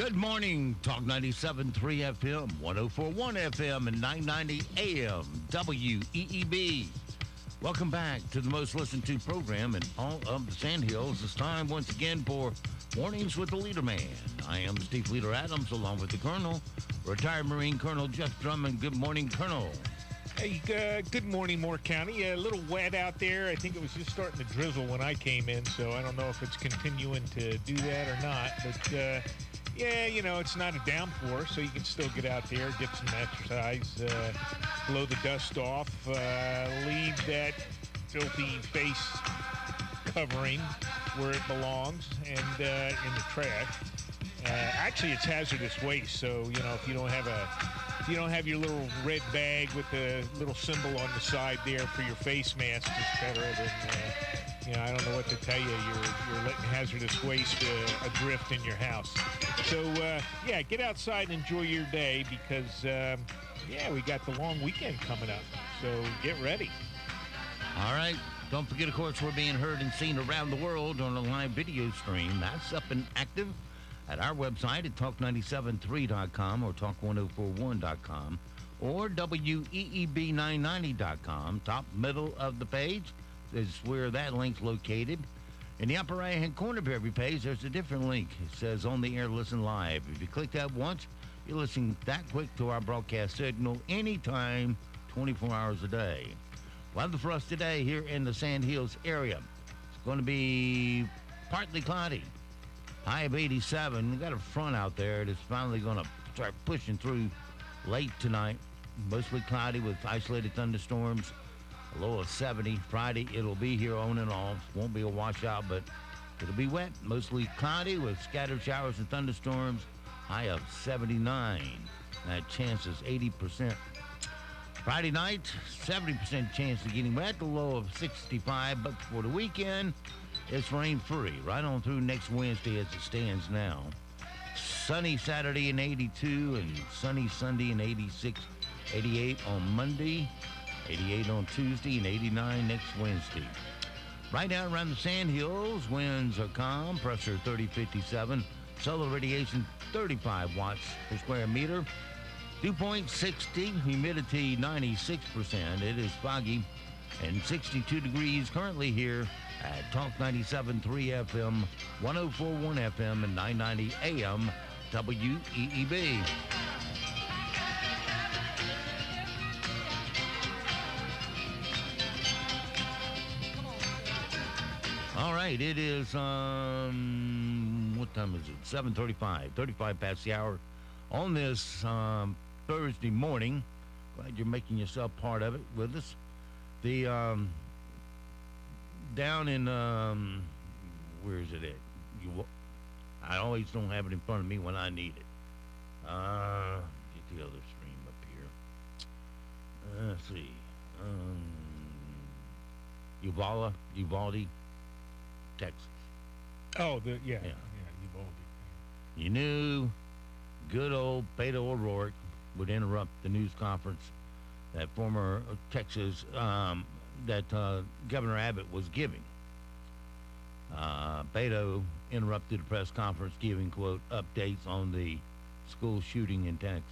Good morning, Talk 97.3 FM, 104.1 FM, and 990 AM, WEEB. Welcome back to the most listened to program in all of the Sandhills. It's time once again for Mornings with the LeaderMan. I am Steve Leader Adams, along with the Colonel, retired Marine Colonel Jeff Drummond. Good morning, Colonel. Hey, good morning, Moore County. A little wet out there. I think it was just starting to drizzle when I came in, so I don't know if it's continuing to do that or not. But, yeah, you know, it's not a downpour, so you can still get out there, get some exercise, blow the dust off, leave that filthy face covering where it belongs and in the trash. Actually, it's hazardous waste, so, you know, if you don't have your little red bag with the little symbol on the side there for your face mask, it's better than, you know, I don't know what to tell you. You're letting hazardous waste adrift in your house. So, yeah, get outside and enjoy your day because, yeah, we got the long weekend coming up. So get ready. All right. Don't forget, of course, we're being heard and seen around the world on a live video stream. That's up and active at our website at talk973.com or talk1041.com or weeb990.com. Top middle of the page is where that link's located. In the upper right-hand corner of every page, there's a different link. It says On the Air Listen Live. If you click that once, you're listening that quick to our broadcast signal anytime, 24 hours a day. Weather for us today here in the Sandhills area. It's going to be partly cloudy. High of 87. We got a front out there that's finally going to start pushing through late tonight. Mostly cloudy with isolated thunderstorms. A low of 70. Friday, it'll be here on and off. Won't be a washout, but it'll be wet. Mostly cloudy with scattered showers and thunderstorms. High of 79. That chance is 80%. Friday night, 70% chance of getting wet. The low of 65. But for the weekend, it's rain-free right on through next Wednesday as it stands now. Sunny Saturday in 82 and sunny Sunday in 86, 88 on Monday, 88 on Tuesday, and 89 next Wednesday. Right now around the Sandhills, winds are calm, pressure 3057, solar radiation 35 watts per square meter, dew point 60, humidity 96%. It is foggy and 62 degrees currently here at Talk 97.3 FM, 104.1 FM, and 990 AM, WEEB. All right, it is, what time is it? 7:35, 35 past the hour on this Thursday morning. Glad you're making yourself part of it with us. The, down in, where is it at? I always don't have it in front of me when I need it. Get the other stream up here. Let's see. Uvalde, Texas. Oh, yeah, Uvalde. You knew good old Beto O'Rourke would interrupt the news conference that former Texas, that Governor Abbott was giving. Beto interrupted the press conference giving, quote, updates on the school shooting in Texas.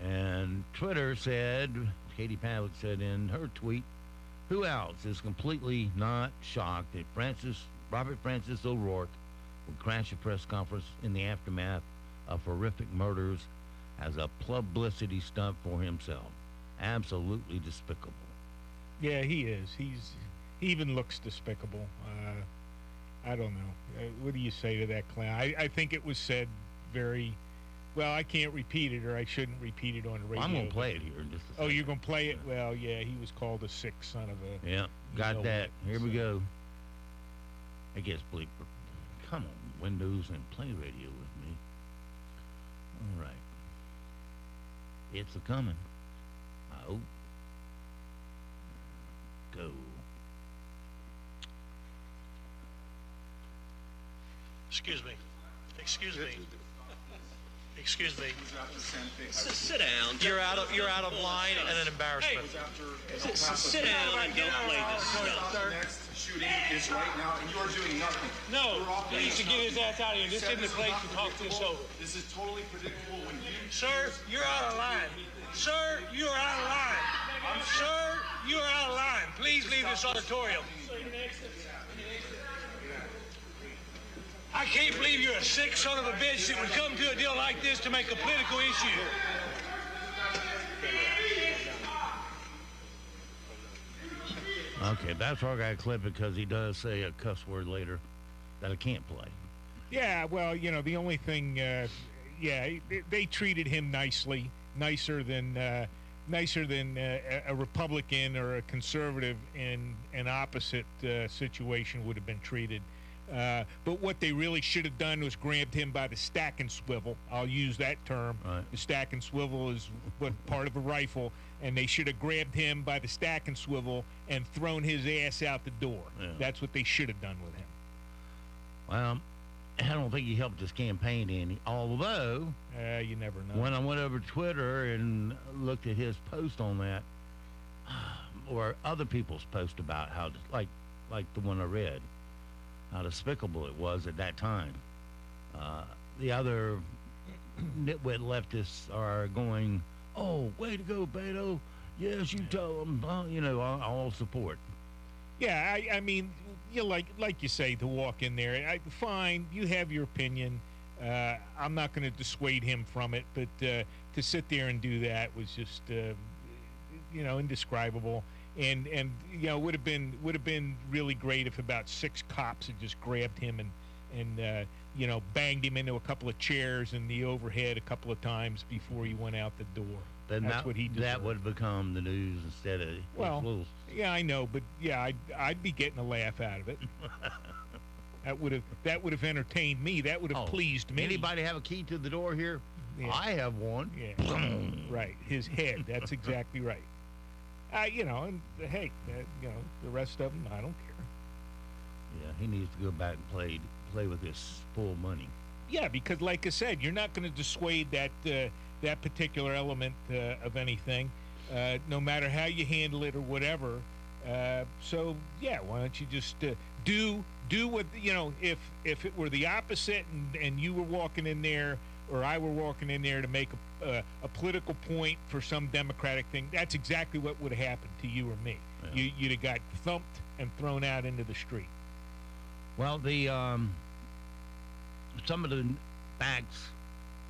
And Twitter said, Katie Pavlik said in her tweet, who else is completely not shocked that Robert Francis O'Rourke would crash a press conference in the aftermath of horrific murders as a publicity stunt for himself. Absolutely despicable. Yeah, he is. He even looks despicable. I don't know. What do you say to that, clown? I think it was said very well. I can't repeat it, or I shouldn't repeat it on the radio. Well, I'm going to play it here in just a second. Oh, you're going to play it? Well, yeah, he was called a sick son of a... Yeah, got that. Here we go. I guess, bleep. Come on, Windows, and play radio with me. All right. It's a-coming. I hope. Go. Excuse me. Excuse me. Sit down. You're out of line and an embarrassment. Sit down and don't play this stuff. Next shooting is right now, and you are doing nothing. No, he needs to get his ass out of here. This isn't the place to talk this over. This is totally predictable when you... Sir, you're out of line. Sir, you are out of line. Sir, you are out of line. Please leave this auditorium. I can't believe you're a sick son of a bitch that would come to a deal like this to make a political issue. Okay, that's why I got to clip it because he does say a cuss word later that I can't play. Yeah, well, the only thing, they treated him nicely, nicer than a Republican or a conservative in an opposite situation would have been treated. But what they really should have done was grabbed him by the stack and swivel. I'll use that term. Right. The stack and swivel is what part of a rifle, and they should have grabbed him by the stack and swivel and thrown his ass out the door. Yeah. That's what they should have done with him. Well, I don't think he helped his campaign any. Although, You never know. when I went over to Twitter and looked at his post on that, or other people's post about how, like the one I read, how despicable it was at that time. The other nitwit leftists are going, "Oh, way to go, Beto! Yes, you tell them." All support. Yeah, I mean, like you say, to walk in there, fine, you have your opinion. I'm not going to dissuade him from it, but to sit there and do that was just, indescribable. And would have been really great if about 6 cops had just grabbed him and banged him into a couple of chairs in the overhead a couple of times before he went out the door. Then That's what he deserved. that would have become the news instead of little. Yeah, I know, but yeah, I'd be getting a laugh out of it. That would have entertained me. That would have pleased me. Anybody have a key to the door here? Yeah. I have one. Yeah, right. His head. That's exactly right. And hey, the rest of them, I don't care. Yeah, he needs to go back and play with his full money. Yeah, because like I said, you're not going to dissuade that particular element of anything, no matter how you handle it or whatever. So yeah, why don't you just do what if it were the opposite and you were walking in there or I were walking in there to make a political point for some Democratic thing, that's exactly what would have happened to you or me. Yeah. You'd have got thumped and thrown out into the street. Well, the some of the facts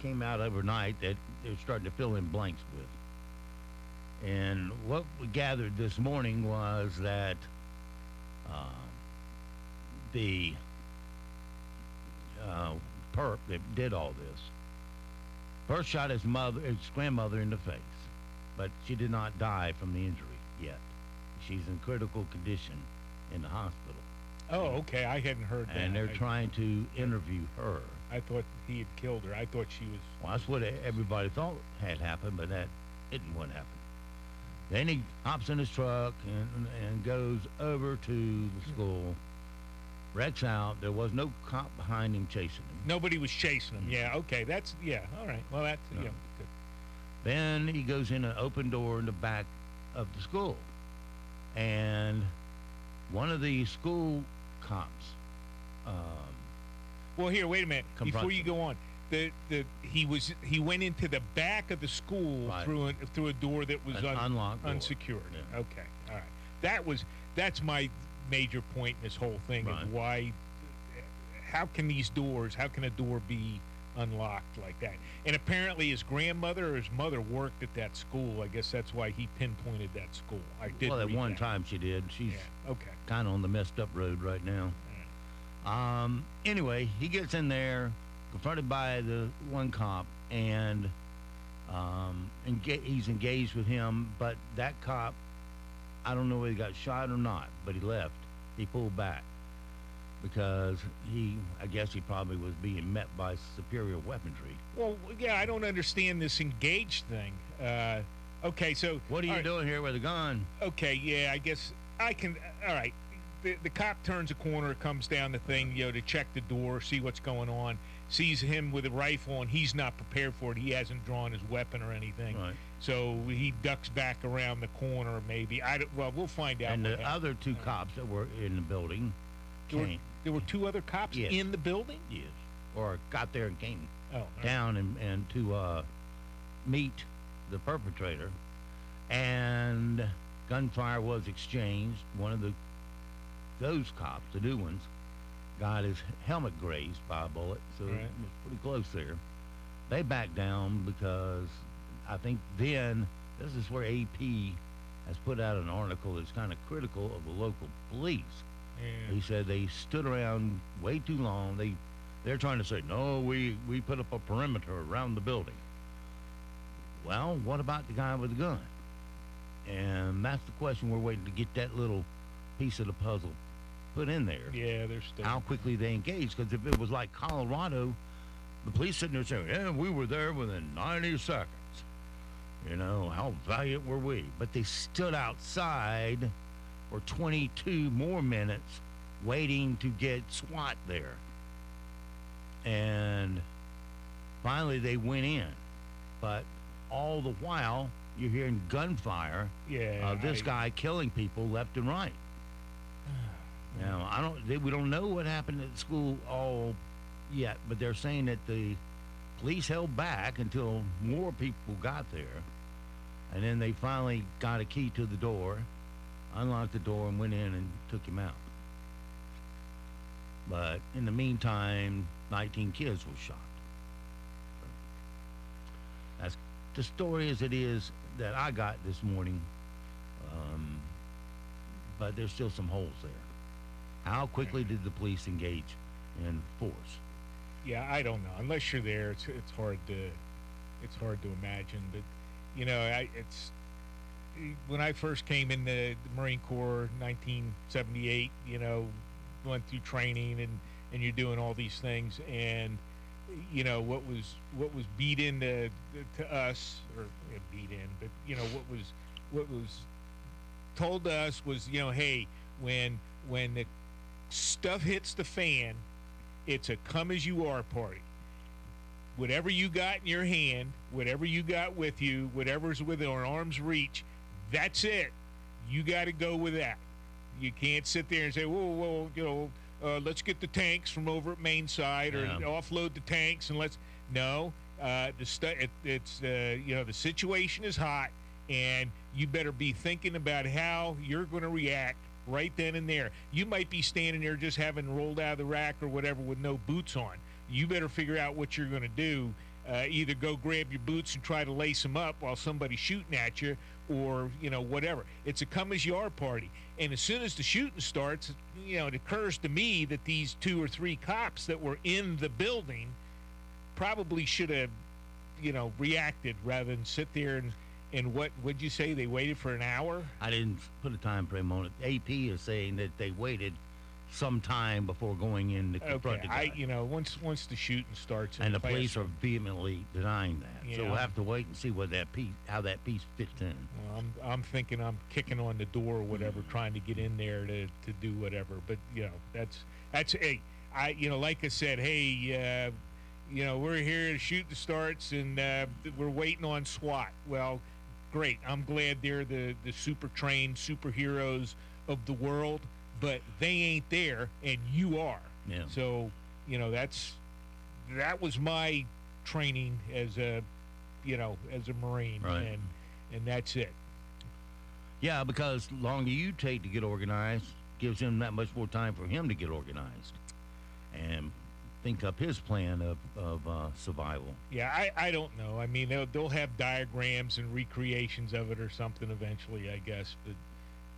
came out overnight that they're starting to fill in blanks with. And what we gathered this morning was that the perp that did all this first shot his grandmother in the face, but she did not die from the injury yet. She's in critical condition in the hospital. Oh, okay. I hadn't heard that. And they're trying to interview her. I thought he had killed her. I thought she was... Well, that's what everybody thought had happened, but that isn't what happened. Then he hops in his truck and goes over to the school, wrecks out. There was no cop behind him chasing him. Nobody was chasing him. Yeah, okay. That's... Yeah, all right. Well, that's... No. Yeah, good. Then he goes in an open door in the back of the school. And one of the school cops... Well, here, wait a minute. confronts Before you him. go on, he went into the back of the school Right. through a door that was An unlocked door. unsecured. Yeah. Okay, all right. That's my major point in this whole thing Right. is why. How can a door be unlocked like that? And apparently his grandmother or his mother worked at that school. I guess that's why he pinpointed that school. I did. Well, at read one that. time she did. She's Yeah. Okay. kind of on the messed up road right now. Anyway, he gets in there, confronted by the one cop, and he's engaged with him. But that cop, I don't know whether he got shot or not, but he left. He pulled back because I guess he probably was being met by superior weaponry. Well, yeah, I don't understand this engaged thing. Okay, so What are you all right, doing here with a gun? Okay, yeah, I guess I can. All right, the cop turns a corner, comes down the thing, to check the door, see what's going on, sees him with a rifle, and he's not prepared for it. He hasn't drawn his weapon or anything. Right. So he ducks back around the corner, maybe. We'll find out. And the other two cops that were in the building came. There were two other cops Yes. in the building? Yes. Or got there and came Oh, down and to meet the perpetrator. And gunfire was exchanged. One of those cops, the new ones, got his helmet grazed by a bullet, so Right. it was pretty close there. They backed down because I think then this is where AP has put out an article that's kind of critical of the local police. Yeah. He said they stood around way too long. They're trying to say, no, we put up a perimeter around the building. Well, what about the guy with the gun? And that's the question. We're waiting to get that little piece of the puzzle put in there. Yeah, they're still. How quickly they engage. Because if it was like Colorado, the police sitting there saying, yeah, we were there within 90 seconds. How valiant were we? But they stood outside for 22 more minutes waiting to get SWAT there. And finally they went in. But all the while, you're hearing gunfire of this guy killing people left and right. Now, we don't know what happened at the school all yet, but they're saying that the police held back until more people got there, and then they finally got a key to the door, unlocked the door, and went in and took him out. But in the meantime, 19 kids were shot. That's the story as it is that I got this morning, but there's still some holes there. How quickly did the police engage in force? Yeah, I don't know. Unless you're there, it's hard to imagine. But it's when I first came in the Marine Corps, 1978. Went through training and you're doing all these things, and what was beat into to us, or beat in, but what was told to us was, hey, when the stuff hits the fan, it's a come as you are party. Whatever you got in your hand, whatever you got with you, whatever's within arm's reach, that's it. You got to go with that. You can't sit there and say, whoa, let's get the tanks from over at Main Side, or offload the tanks, and the situation is hot, and you better be thinking about how you're going to react right then and there. You might be standing there just having rolled out of the rack or whatever with no boots on. You better figure out what you're going to do. Either go grab your boots and try to lace them up while somebody's shooting at you, or whatever. It's a come as you are party. And as soon as the shooting starts, it occurs to me that these 2 or 3 cops that were in the building probably should have reacted rather than sit there and would you say they waited for an hour? I didn't put a time frame on it. AP is saying that they waited some time before going in to confront the guy. Once the shooting starts, and the police are vehemently denying that. Yeah. So we'll have to wait and see how that piece fits in. Well, I'm thinking I'm kicking on the door or whatever, trying to get in there to do whatever. But that's hey, like I said, hey, we're here, the shooting starts, and we're waiting on SWAT. Well, great. I'm glad they're the super trained superheroes of the world, but they ain't there, and you are. Yeah. So, that was my training as a Marine, right. and that's it. Yeah, because the longer you take to get organized gives him that much more time for him to get organized and think up his plan of survival. Yeah, I don't know. I mean, they'll have diagrams and recreations of it or something eventually, I guess, but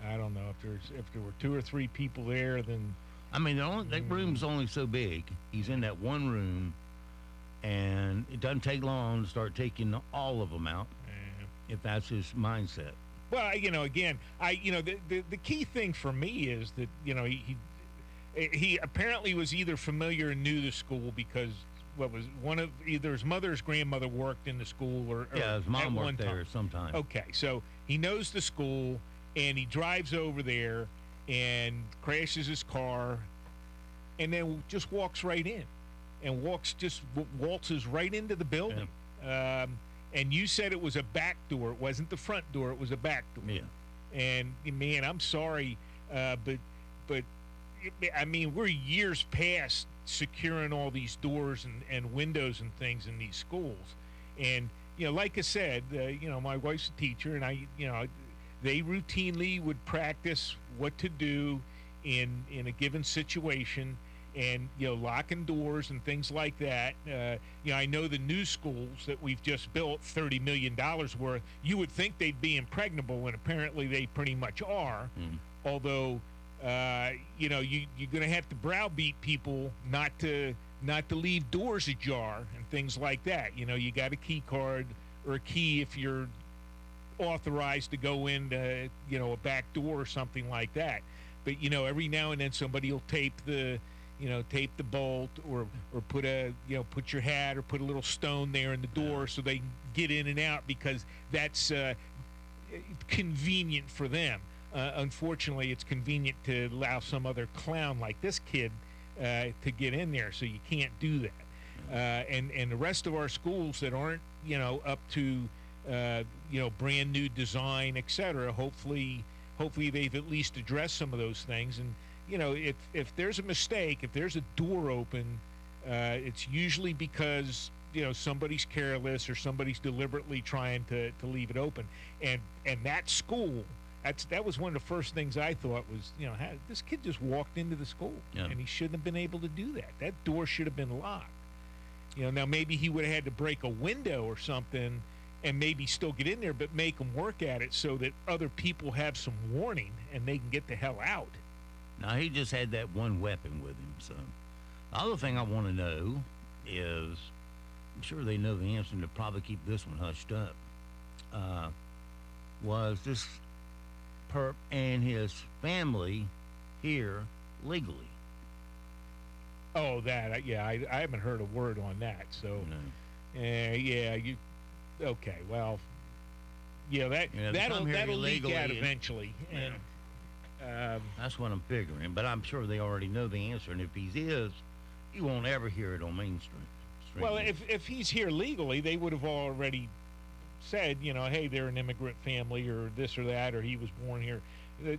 I don't know if there were 2 or 3 people there, then. I mean, that room's only so big. He's in that one room, and it doesn't take long to start taking all of them out, if that's his mindset. Well, again, the key thing for me is that he apparently was either familiar and knew the school because either his mother's grandmother worked in the school or his mom worked there sometime. Okay, so he knows the school, and he drives over there, and crashes his car, and then just walks right in, and waltzes right into the building. Yeah. And you said it was a back door. It wasn't the front door. It was a back door. Yeah. And man, I'm sorry, but I mean, we're years past securing all these doors and windows and things in these schools. And like I said, my wife's a teacher, and they routinely would practice what to do in a given situation, and locking doors and things like that. I know the new schools that we've just built, $30 million worth, you would think they'd be impregnable, and apparently they pretty much are. Although you're going to have to browbeat people not to leave doors ajar and things like that. You got a key card or a key if you're authorized to go into a back door or something like that. But every now and then somebody will tape the bolt or put your hat or put a little stone there in the door so they can get in and out, because that's convenient for them. Unfortunately, it's convenient to allow some other clown like this kid to get in there, so you can't do that. And the rest of our schools that aren't up to brand new design, etc. Hopefully they've at least addressed some of those things. And if there's a mistake, if there's a door open, it's usually because somebody's careless or somebody's deliberately trying to leave it open. And that school, that was one of the first things I thought was, this kid just walked into the school, and he shouldn't have been able to do that. That door should have been locked. Now maybe he would have had to break a window or something and maybe still get in there, but make them work at it so that other people have some warning and they can get the hell out. Now, he just had that one weapon with him. So the other thing I want to know is, I'm sure they know the answer, and they'll probably keep this one hushed up, was this perp and his family here legally? Oh, that, yeah, I haven't heard a word on that. So, okay, well, that'll leak out eventually. And that's what I'm figuring, but I'm sure they already know the answer, and if he is, you won't ever hear it on Main Street. Well, if he's here legally, they would have already said, hey, they're an immigrant family or this or that, or he was born here.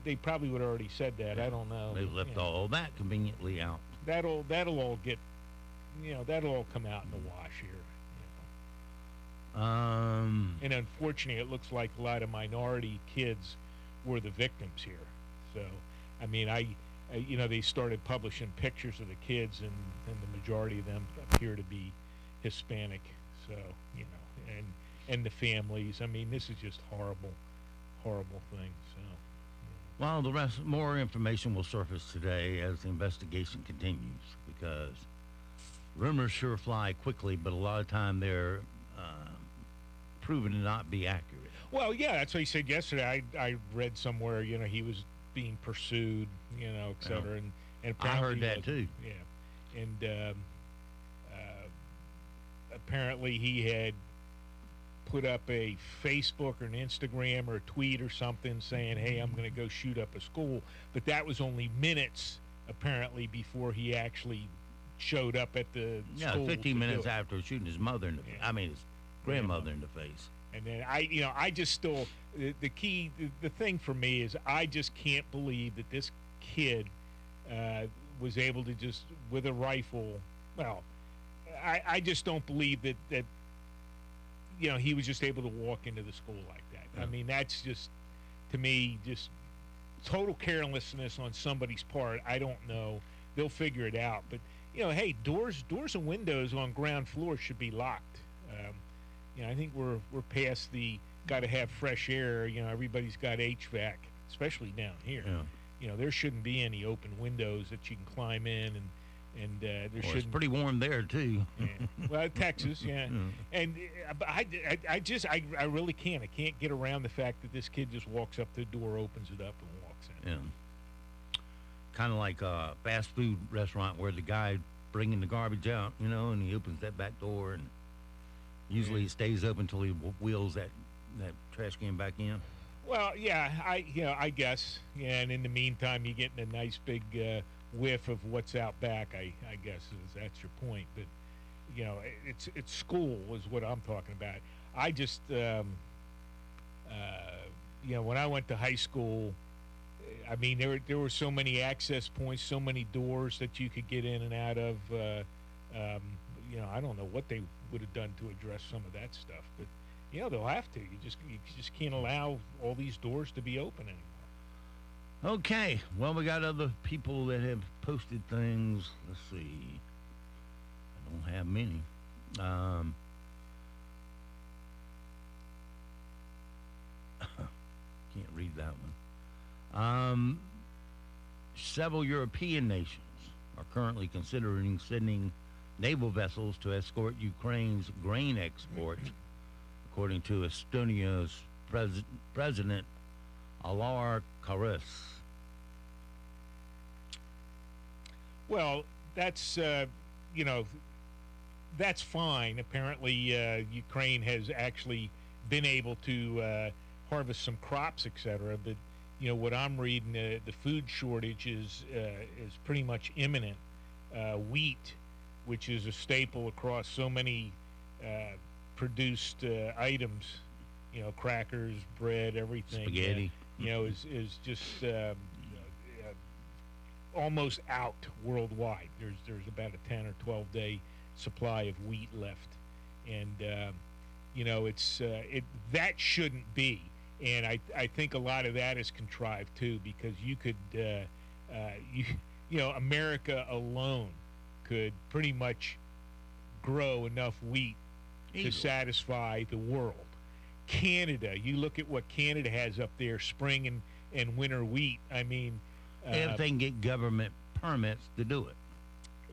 They probably would have already said that. I don't know. They left all that conveniently out. That'll all get, that'll all come out in the wash here. And unfortunately, it looks like a lot of minority kids were the victims here. So, I mean, they started publishing pictures of the kids, and the majority of them appear to be Hispanic. So, and the families. I mean, this is just horrible thing. So, well, more information will surface today as the investigation continues, because rumors sure fly quickly, but a lot of time they're proven to not be accurate. Well, yeah, that's what he said yesterday. I read somewhere, he was being pursued, et cetera. And I heard that too. Yeah. And apparently he had put up a Facebook or an Instagram or a tweet or something saying, hey, I'm going to go shoot up a school. But that was only minutes, apparently, before he actually showed up at the school. 15 minutes after shooting his mother in the his grandmother in the face. And then I just still, the thing for me is I just can't believe that this kid was able to just, with a rifle, well, I just don't believe that he was just able to walk into the school like that. Yeah. I mean, that's just, to me, just total carelessness on somebody's part. I don't know. They'll figure it out. But, hey, doors and windows on ground floor should be locked. I think we're past the got to have fresh air. Everybody's got HVAC, especially down here. Yeah. There shouldn't be any open windows that you can climb in, and there shouldn't. It's pretty warm there too. Yeah. Well, Texas, yeah. And I really can't. I can't get around the fact that this kid just walks up to the door, opens it up, and walks in. Yeah. Kind of like a fast food restaurant where the guy bringing the garbage out, and he opens that back door, and usually it stays open until he wheels that trash can back in. Well, yeah, I guess. Yeah, and in the meantime, you're getting a nice big whiff of what's out back. I guess that's your point. But it's school is what I'm talking about. I just, when I went to high school, I mean, there were so many access points, so many doors that you could get in and out of. I don't know what they would have done to address some of that stuff, but they'll have to. You just can't allow all these doors to be open anymore. Okay. Well, we got other people that have posted things. Let's see. I don't have many. Can't read that one. Several European nations are currently considering sending naval vessels to escort Ukraine's grain exports, according to Estonia's President Alar Karis. Well, that's that's fine. Apparently, Ukraine has actually been able to harvest some crops, etc. But what I'm reading, the food shortage is pretty much imminent. Wheat, which is a staple across so many produced items, crackers, bread, everything. Spaghetti. Is just almost out worldwide. There's about a 10 or 12 day supply of wheat left, and that shouldn't be. And I think a lot of that is contrived too, because you could America alone could pretty much grow enough wheat to satisfy the world. Canada, you look at what Canada has up there, spring and winter wheat. I mean, if they can get government permits to do it.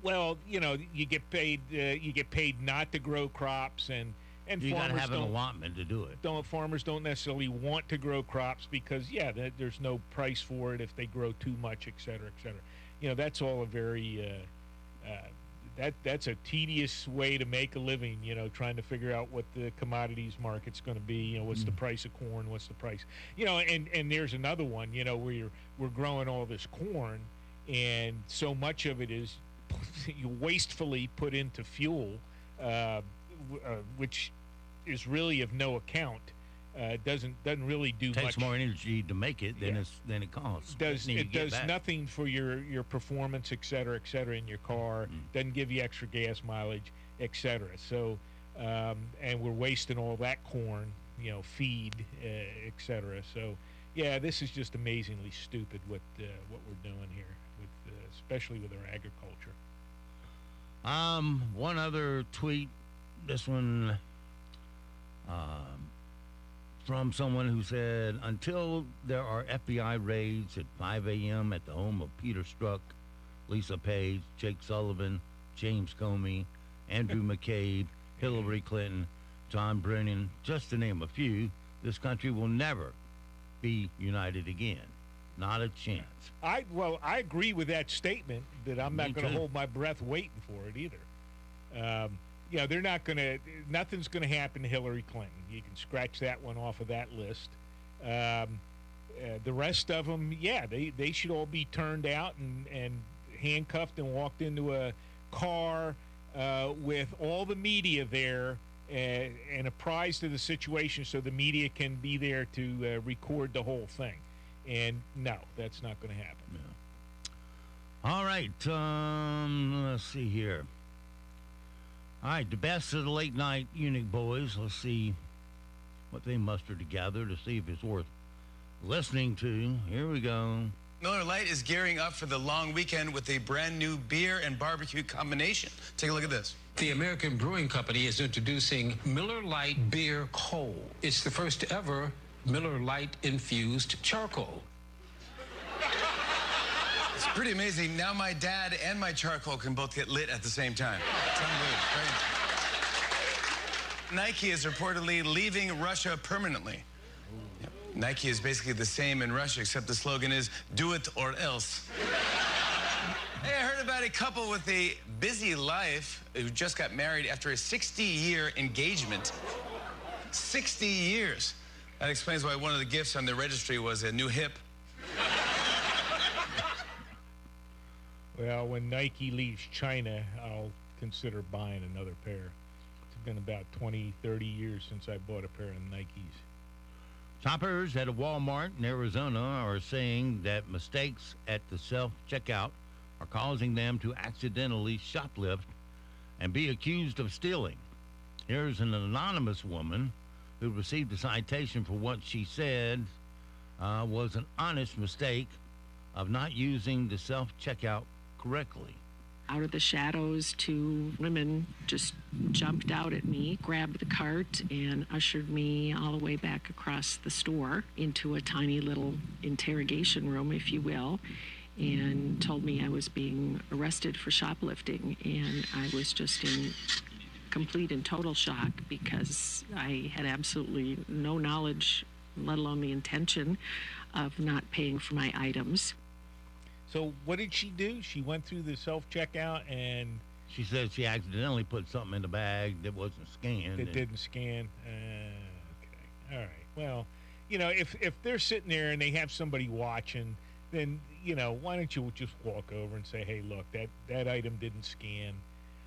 Well, you get paid not to grow crops, and you got to farmers have an allotment to do it. Farmers don't necessarily want to grow crops because there's no price for it if they grow too much, et cetera, et cetera. That's all a very that's a tedious way to make a living, trying to figure out what the commodities market's going to be, what's the price of corn, what's the price, and there's another one, where we're growing all this corn, and so much of it is wastefully put into fuel, which is really of no account. Doesn't really do much. Takes more energy to make it than it costs. It does nothing for your performance, et cetera, in your car. Doesn't give you extra gas mileage, et cetera. So, and we're wasting all that corn, feed, et cetera. So, this is just amazingly stupid what we're doing here, especially with our agriculture. One other tweet. This one. From someone who said, until there are FBI raids at 5 a.m. at the home of Peter Strzok, Lisa Page, Jake Sullivan, James Comey, Andrew McCabe, Hillary Clinton, John Brennan, just to name a few, this country will never be united again. Not a chance. I agree with that statement, that I'm not going to hold my breath waiting for it either. They're not going to, nothing's going to happen to Hillary Clinton. You can scratch that one off of that list. The rest of them, they should all be turned out and handcuffed and walked into a car with all the media there and apprised of the situation so the media can be there to record the whole thing. And no, that's not going to happen. No. All right, let's see here. All right, the best of the late night Unique boys. Let's see what they muster together to see if it's worth listening to. Here we go. Miller Lite is gearing up for the long weekend with a brand new beer and barbecue combination. Take a look at this. The American Brewing Company is introducing Miller Lite Beer Coal. It's the first ever Miller Lite infused charcoal. It's pretty amazing. Now my dad and my charcoal can both get lit at the same time. It's unbelievable. Nike is reportedly leaving Russia permanently. Yep. Nike is basically the same in Russia, except the slogan is, do it or else. Hey, I heard about a couple with a busy life who just got married after a 60-year engagement. 60 years. That explains why one of the gifts on the registry was a new hip. Well, when Nike leaves China, I'll consider buying another pair. It's been about 20, 30 years since I bought a pair of Nikes. Shoppers at a Walmart in Arizona are saying that mistakes at the self-checkout are causing them to accidentally shoplift and be accused of stealing. Here's an anonymous woman who received a citation for what she said was an honest mistake of not using the self-checkout correctly. Out of the shadows, two women just jumped out at me, grabbed the cart, and ushered me all the way back across the store into a tiny little interrogation room, if you will, and told me I was being arrested for shoplifting. And I was just in complete and total shock because I had absolutely no knowledge, let alone the intention of not paying for my items. So what did she do? She went through the self-checkout and... She said she accidentally put something in the bag that wasn't scanned. That didn't scan. Okay. All right. Well, you know, if they're sitting there and they have somebody watching, then, you know, why don't you just walk over and say, hey, look, that item didn't scan.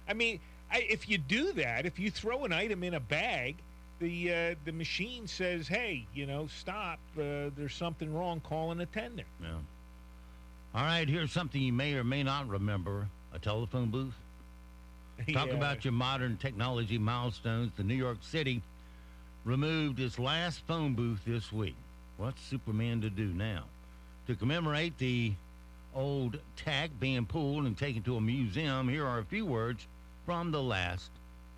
I mean, if you do that, if you throw an item in a bag, the machine says, hey, you know, stop. There's something wrong. Call an attendant. Yeah. All right, here's something you may or may not remember, a telephone booth. Talk about your modern technology milestones. The New York City removed its last phone booth this week. What's Superman to do now? To commemorate the old tech being pulled and taken to a museum, here are a few words from the last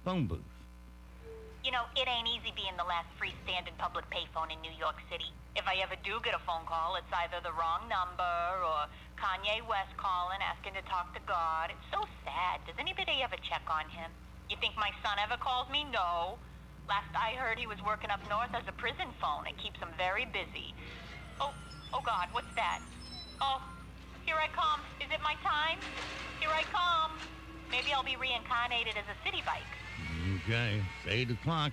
phone booth. You know, it ain't easy being the last freestanding public payphone in New York City. If I ever do get a phone call, it's either the wrong number or Kanye West calling, asking to talk to God. It's so sad. Does anybody ever check on him? You think my son ever calls me? No. Last I heard, he was working up north as a prison phone. It keeps him very busy. Oh God, what's that? Oh, here I come. Is it my time? Here I come. Maybe I'll be reincarnated as a city bike. Okay, it's 8 o'clock.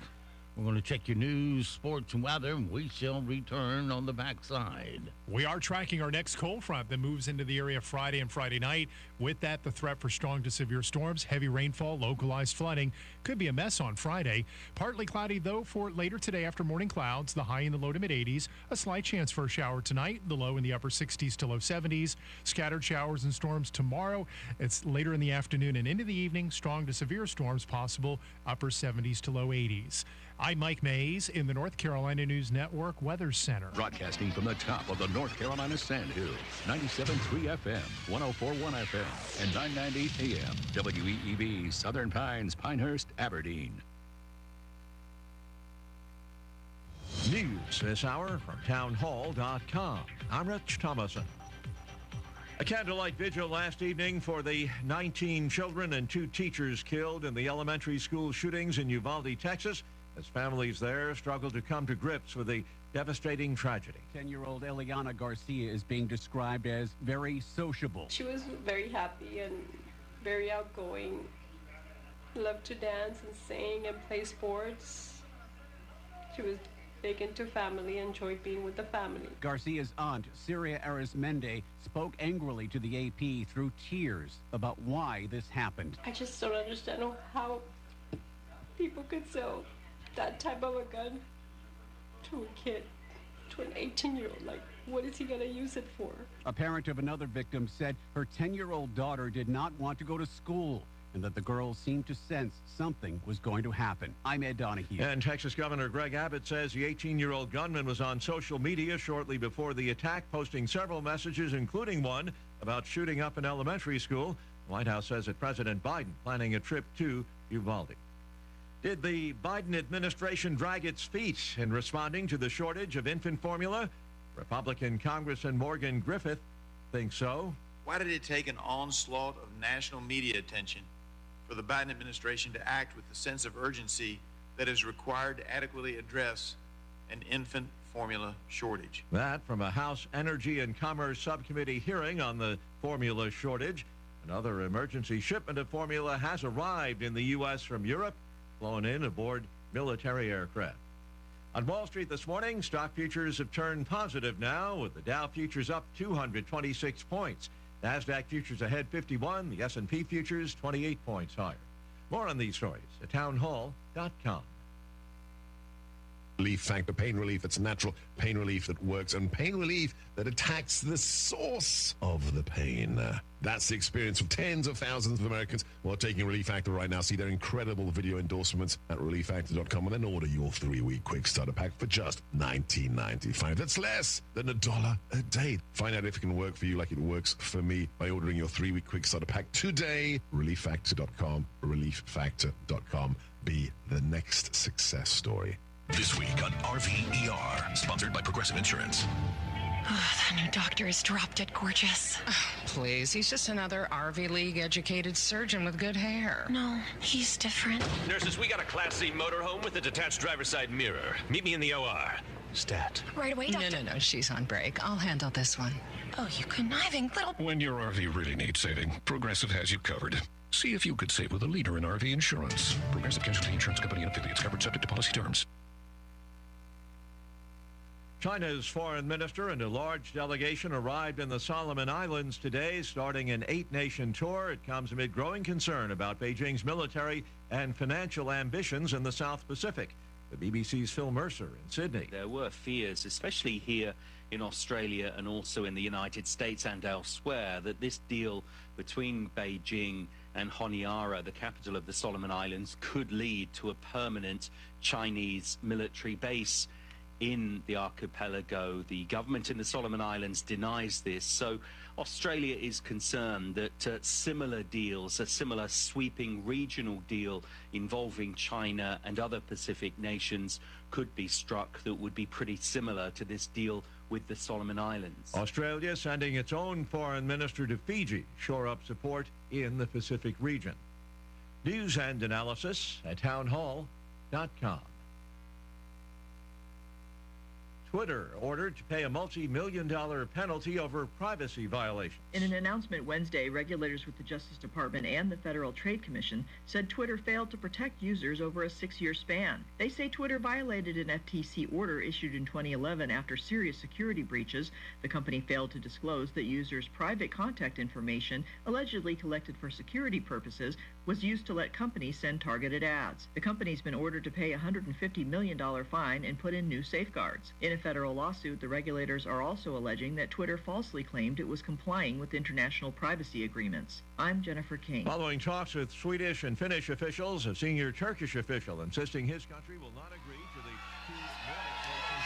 We're going to check your news, sports, and weather, and we shall return on the backside. We are tracking our next cold front that moves into the area Friday and Friday night. With that, the threat for strong to severe storms, heavy rainfall, localized flooding. Could be a mess on Friday. Partly cloudy, though, for later today after morning clouds. The high in the low to mid-80s. A slight chance for a shower tonight. The low in the upper 60s to low 70s. Scattered showers and storms tomorrow. It's later in the afternoon and into the evening. Strong to severe storms possible. Upper 70s to low 80s. I'm Mike Mays in the North Carolina News Network Weather Center. Broadcasting from the top of the North Carolina Sandhills, 97.3 FM, 104.1 FM, and 990 AM. WEEB, Southern Pines, Pinehurst, Aberdeen. News this hour from townhall.com. I'm Rich Thomason. A candlelight vigil last evening for the 19 children and 2 teachers killed in the elementary school shootings in Uvalde, Texas, as families there struggle to come to grips with the devastating tragedy. 10-year-old Eliana Garcia is being described as very sociable. She was very happy and very outgoing, loved to dance and sing and play sports. She was big into family, enjoyed being with the family. Garcia's aunt, Syria Arizmendi, spoke angrily to the AP through tears about why this happened. I just don't understand how people could sell that type of a gun to a kid, to an 18-year-old. Like, what is he going to use it for? A parent of another victim said her 10-year-old daughter did not want to go to school and that the girls seemed to sense something was going to happen. I'm Ed Donahue. And Texas Governor Greg Abbott says the 18-year-old gunman was on social media shortly before the attack, posting several messages, including one about shooting up an elementary school. The White House says that President Biden planning a trip to Uvalde. Did the Biden administration drag its feet in responding to the shortage of infant formula? Republican Congressman Morgan Griffith thinks so. Why did it take an onslaught of national media attention for the Biden administration to act with the sense of urgency that is required to adequately address an infant formula shortage? That from a House Energy and Commerce Subcommittee hearing on the formula shortage. Another emergency shipment of formula has arrived in the U.S. from Europe, flown in aboard military aircraft. On Wall Street this morning, stock futures have turned positive now, with the Dow futures up 226 points. NASDAQ futures ahead 51, the S&P futures 28 points higher. More on these stories at townhall.com. Relief Factor, pain relief that's natural, pain relief that works, and pain relief that attacks the source of the pain. That's the experience of tens of thousands of Americans who are taking Relief Factor right now. See their incredible video endorsements at relieffactor.com, and then order your 3-week quick starter pack for just $19.95. That's less than $1 a day. Find out if it can work for you like it works for me by ordering your 3-week quick starter pack today. relieffactor.com, relieffactor.com. Be the next success story. This week on RVER, sponsored by Progressive Insurance. The new doctor is drop dead gorgeous. Please, he's just another RV League educated surgeon with good hair. No, he's different. Nurses, we got a Class C motorhome with a detached driver's side mirror. Meet me in the OR. Stat. Right away, doctor. No, she's on break. I'll handle this one. Oh, you conniving little... When your RV really needs saving, Progressive has you covered. See if you could save with a leader in RV insurance. Progressive Casualty Insurance Company and affiliates, covered subject to policy terms. China's foreign minister and a large delegation arrived in the Solomon Islands today, starting an 8-nation tour. It comes amid growing concern about Beijing's military and financial ambitions in the South Pacific. The BBC's Phil Mercer in Sydney. There were fears, especially here in Australia and also in the United States and elsewhere, that this deal between Beijing and Honiara, the capital of the Solomon Islands, could lead to a permanent Chinese military base in the archipelago. The government in the Solomon Islands denies this. So Australia is concerned that similar deals, a similar sweeping regional deal involving China and other Pacific nations could be struck that would be pretty similar to this deal with the Solomon Islands. Australia sending its own foreign minister to Fiji, shore up support in the Pacific region. News and analysis at townhall.com. Twitter ordered to pay a multi-million-dollar penalty over privacy violations. In an announcement Wednesday, regulators with the Justice Department and the Federal Trade Commission said Twitter failed to protect users over a 6-year span. They say Twitter violated an FTC order issued in 2011 after serious security breaches. The company failed to disclose that users' private contact information, allegedly collected for security purposes, was used to let companies send targeted ads. The company's been ordered to pay a $150 million fine and put in new safeguards. In a federal lawsuit, the regulators are also alleging that Twitter falsely claimed it was complying with international privacy agreements. I'm Jennifer King. Following talks with Swedish and Finnish officials, a senior Turkish official insisting his country will not agree to the two Nordic nations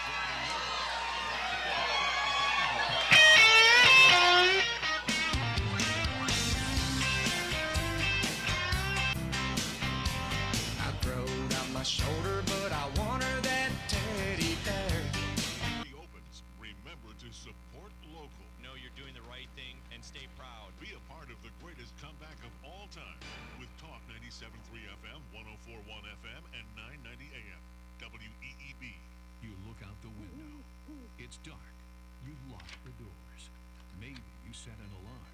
I throwed out my shoulder, but I want her that teddy bear. Opens. Remember to support local. Know you're doing the right thing and stay proud. Be a part of the greatest comeback of all time with Talk 97.3 FM, 104.1 FM, and 990 AM. WEEB. You look out the window. It's dark. You lock the doors. Maybe you set an alarm.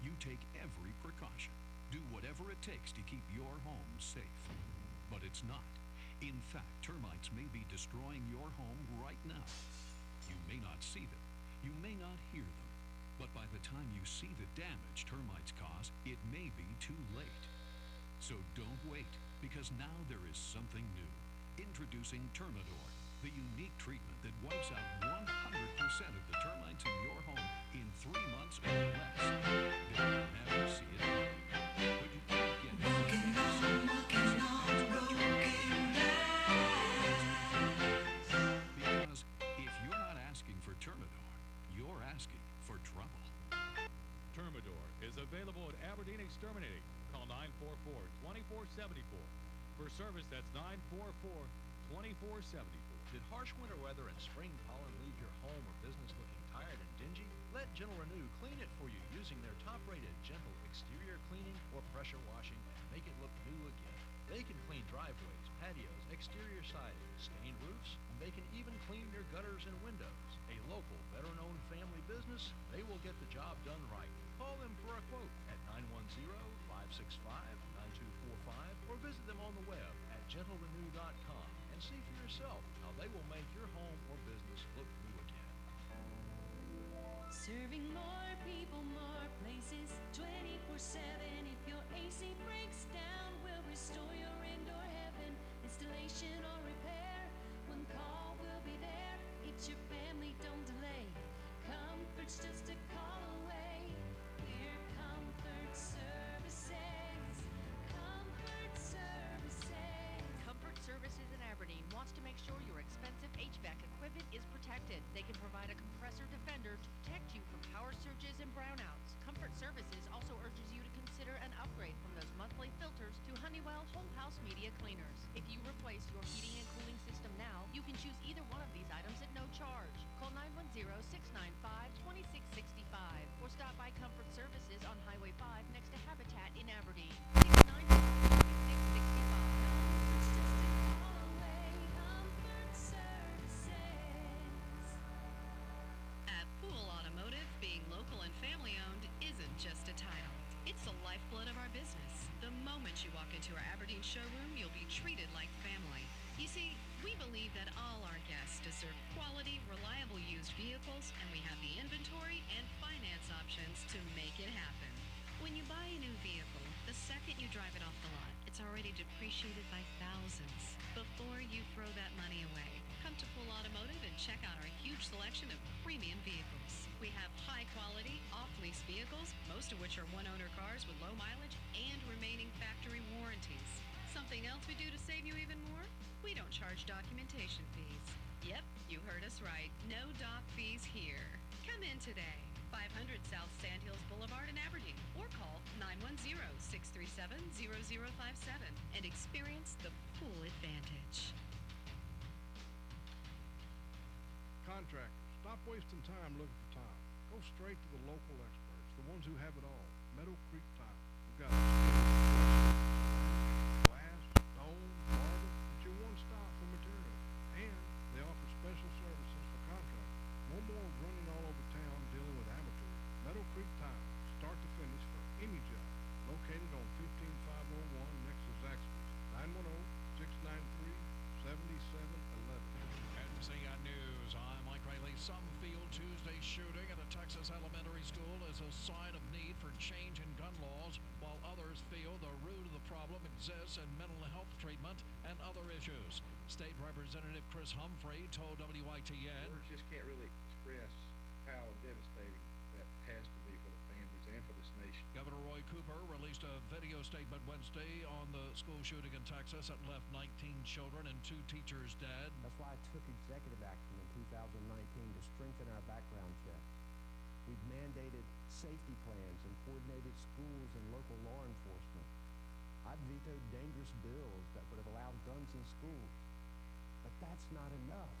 You take every precaution. Do whatever it takes to keep your home safe. But it's not. In fact, termites may be destroying your home right now. You may not see them. You may not hear them. But by the time you see the damage termites cause, it may be too late. So don't wait, because now there is something new. Introducing Termidor, the unique treatment that wipes out 100% of the termites in your home in 3 months or less. They'll never see it again. But you can't get it. Because if you're not asking for Termidor, you're asking for trouble. Termidor is available at Aberdeen Exterminating. Call 944-2474. For service, that's 944-2474. Did harsh winter weather and spring pollen leave your home or business looking tired and dingy? Let Gentle Renew clean it for you using their top-rated gentle exterior cleaning or pressure washing and make it look new again. They can clean driveways, patios, exterior siding, stained roofs, and they can even clean your gutters and windows. A local, better-known family business, they will get the job done right. Call them for a quote at 910-565-9245 or visit them on the web at gentlerenew.com and see for yourself how they will make your home or business look new again. Serving more people, more places, 24/7. If your AC breaks down, we'll restore your indoor heaven. Installation or repair, one call will be there. It's your family, don't delay. Comfort's just a call away. We're Comfort Services. Comfort Services. Comfort Services in Aberdeen wants to make sure your expensive HVAC equipment is protected. They can provide a compressor defender to protect you from power surges and brownouts. Comfort Services also urges you to consider an upgrade from those monthly filters to Honeywell Whole House Media Cleaners. If you replace your heating and cooling system now, you can choose either one of these items at no charge. Call 910-695-2665 or stop by Comfort Services on Highway 5 next to Habitat in Aberdeen. 695-2665. At Pool Automotive, being local and family-owned isn't just a title. It's the lifeblood of our business. The moment you walk into our Aberdeen showroom, you'll be treated like family. You see, we believe that all our guests deserve quality, reliable used vehicles, and we have the inventory and finance options to make it happen. When you buy a new vehicle, the second you drive it off the lot, it's already depreciated by thousands. Before you throw that money away, come to Pool Automotive and check out our huge selection of premium vehicles. We have high-quality, off-lease vehicles, most of which are one-owner cars with low mileage and remaining factory warranties. Something else we do to save you even more? We don't charge documentation fees. Yep, you heard us right. No doc fees here. Come in today. 500 South Sandhills Boulevard in Aberdeen, or call 910-637-0057 and experience the Pool Advantage. Contractors, stop wasting time looking for tile. Go straight to the local experts, the ones who have it all. Meadow Creek Tile. We've got glass, stone, marble. It's your one stop for materials. And they offer special services for contractors. No more running all over town dealing with amateurs. Meadow Creek Tile, start to finish for any job. Located on 15501 next to Zaxby's. 910-693-7711. NCN News, I'm Mike Riley. Some feel Tuesday's shooting at a Texas elementary school is a sign of need for change in gun laws, while others feel the root of the problem exists in mental health treatment and other issues. State Representative Chris Humphrey told WITN, Words just can't really express how devastating that has to be for the families and for this nation. Governor Roy Cooper released a video statement Wednesday on the school shooting in Texas that left 19 children and 2 teachers dead. That's why I took executive action in 2019 to strengthen our background checks. We've mandated safety plans and coordinated schools and local law enforcement. I've vetoed dangerous bills that would have allowed guns in schools. But that's not enough.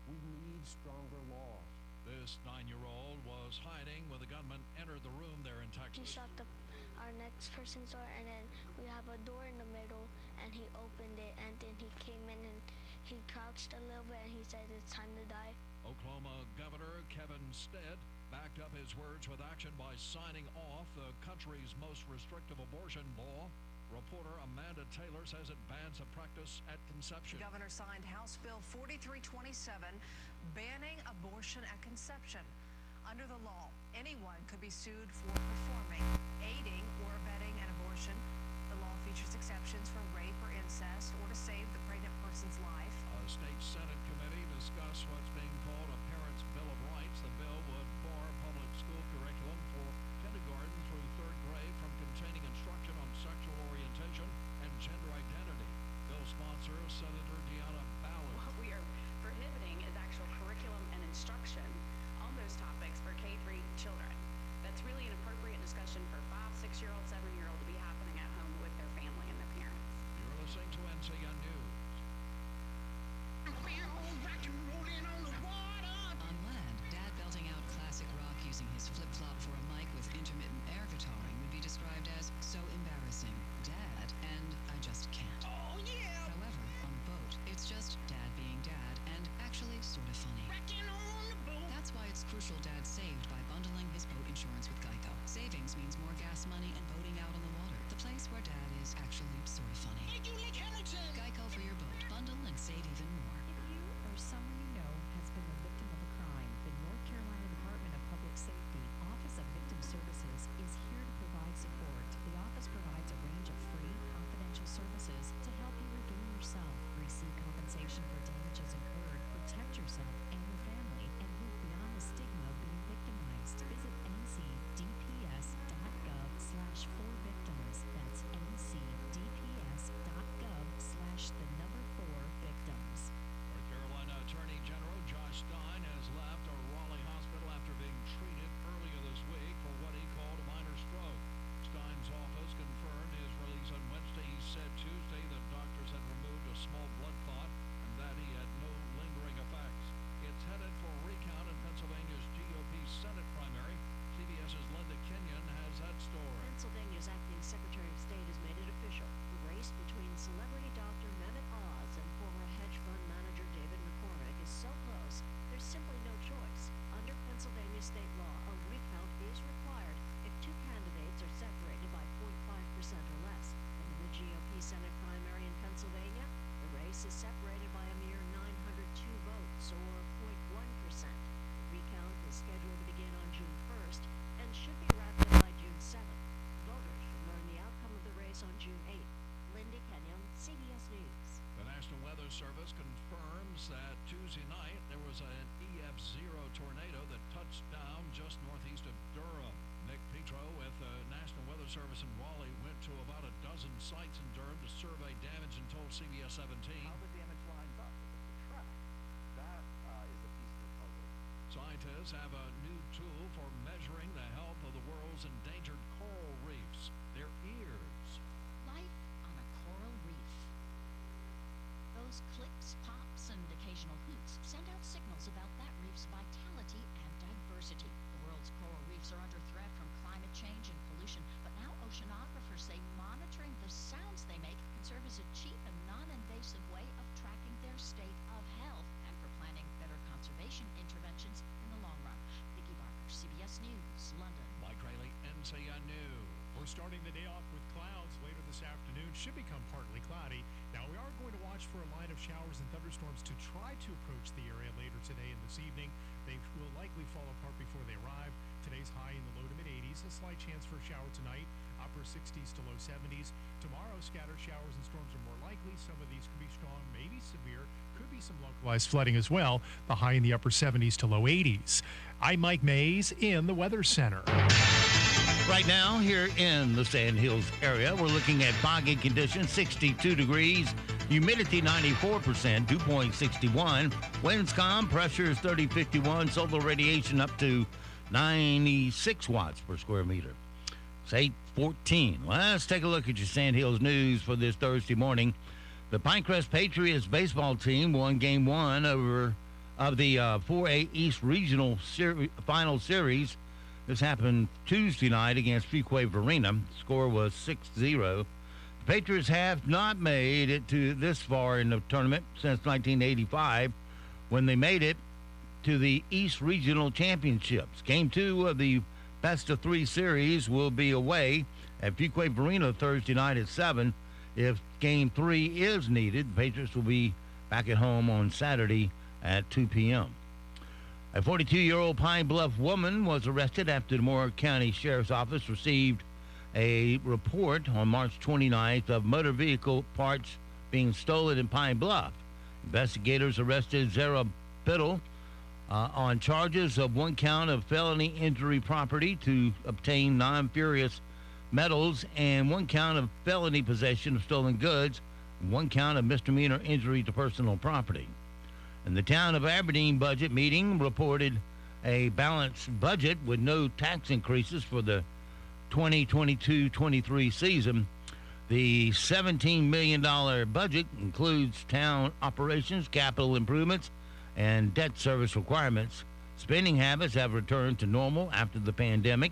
We need stronger laws. This 9-year-old was hiding when the gunman entered the room there in Texas. He shot our next person's door, and then we have a door in the middle, and he opened it, and then he came in and he crouched a little bit, and he said it's time to die. Oklahoma Governor Kevin Stead backed up his words with action by signing off the country's most restrictive abortion law. Reporter Amanda Taylor says it bans the practice at conception. The governor signed House Bill 4327, banning abortion at conception. Under the law, anyone could be sued for performing, aiding, or abetting an abortion. The law features exceptions for rape or incest or to save the pregnant person's life. A state Senate committee discussed what's being called a Parent's Bill of Rights. The bill would bar public school curriculum for kindergarten through 3rd grade from containing instruction on sexual orientation and gender identity. Bill sponsor Senator Deanna Ballard. What we are prohibiting is actual curriculum and instruction on those topics for K-3 children. That's really an appropriate discussion for 5, 6-year-old, 7-year-old to be happening at home with their family and their parents. You're listening to NCN News. On land, Dad belting out classic rock using his flip-flop for a mic with intermittent air guitaring would be described as so embarrassing. Dad, and I just can't. Oh, yeah! However, on the boat, it's just Dad being Dad and actually sort of funny. That's why it's crucial Dad saved by bundling his boat insurance with Geico. Savings means more gas money and boating out on the water. The place where Dad is actually sort of funny. Geico for your boat. Bundle and June 8th. Lindy Kenyon, CBS News. The National Weather Service confirms that Tuesday night there was an EF0 tornado that touched down just northeast of Durham. Nick Petro with the National Weather Service in Raleigh went to about a dozen sites in Durham to survey damage and told CBS 17. How the damage lines up with the track, that is a piece of the puzzle. Scientists have a new tool for measuring the health of the world's endangered coral reefs, their ears. Life on a coral reef. Those clicks, pops, and occasional hoots send out signals about that reef's vitality and diversity. The world's coral reefs are under threat from climate change and pollution, but now oceanographers say monitoring the sounds they make can serve as a cheap and non-invasive way of tracking their state of health and for planning better conservation interventions in the long run. Vicki Barker, CBS News, London. Mike Riley, NCN News. We're starting the day off with clouds. Later this afternoon should become partly cloudy. Now we are going to watch for a line of showers and thunderstorms to try to approach the area later today and this evening. They will likely fall apart before they arrive. Today's high in the low to mid 80s. A slight chance for a shower tonight. Upper 60s to low 70s. Tomorrow, scattered showers and storms are more likely. Some of these could be strong, maybe severe. Could be some localized flooding as well. The high in the upper 70s to low 80s. I'm Mike Mays in the Weather Center. Right now, here in the Sand Hills area, we're looking at foggy conditions, 62 degrees, humidity 94%, dew point 61, winds calm, pressure is 3051, solar radiation up to 96 watts per square meter. It's 8:14. Let's take a look at your Sand Hills news for this Thursday morning. The Pinecrest Patriots baseball team won Game 1 of the 4A East Regional Final Series. This happened Tuesday night against Fuquay Varina. The score was 6-0. The Patriots have not made it to this far in the tournament since 1985, when they made it to the East Regional Championships. Game 2 of the best-of-3 series will be away at Fuquay Varina Thursday night at 7. If Game 3 is needed, the Patriots will be back at home on Saturday at 2 p.m. A 42-year-old Pine Bluff woman was arrested after the Moore County Sheriff's Office received a report on March 29th of motor vehicle parts being stolen in Pine Bluff. Investigators arrested Zara Biddle on charges of 1 count of felony injury property to obtain non-ferrous metals and 1 count of felony possession of stolen goods, and 1 count of misdemeanor injury to personal property. And the town of Aberdeen budget meeting reported a balanced budget with no tax increases for the 2022-23 season. The $17 million budget includes town operations, capital improvements, and debt service requirements. Spending habits have returned to normal after the pandemic.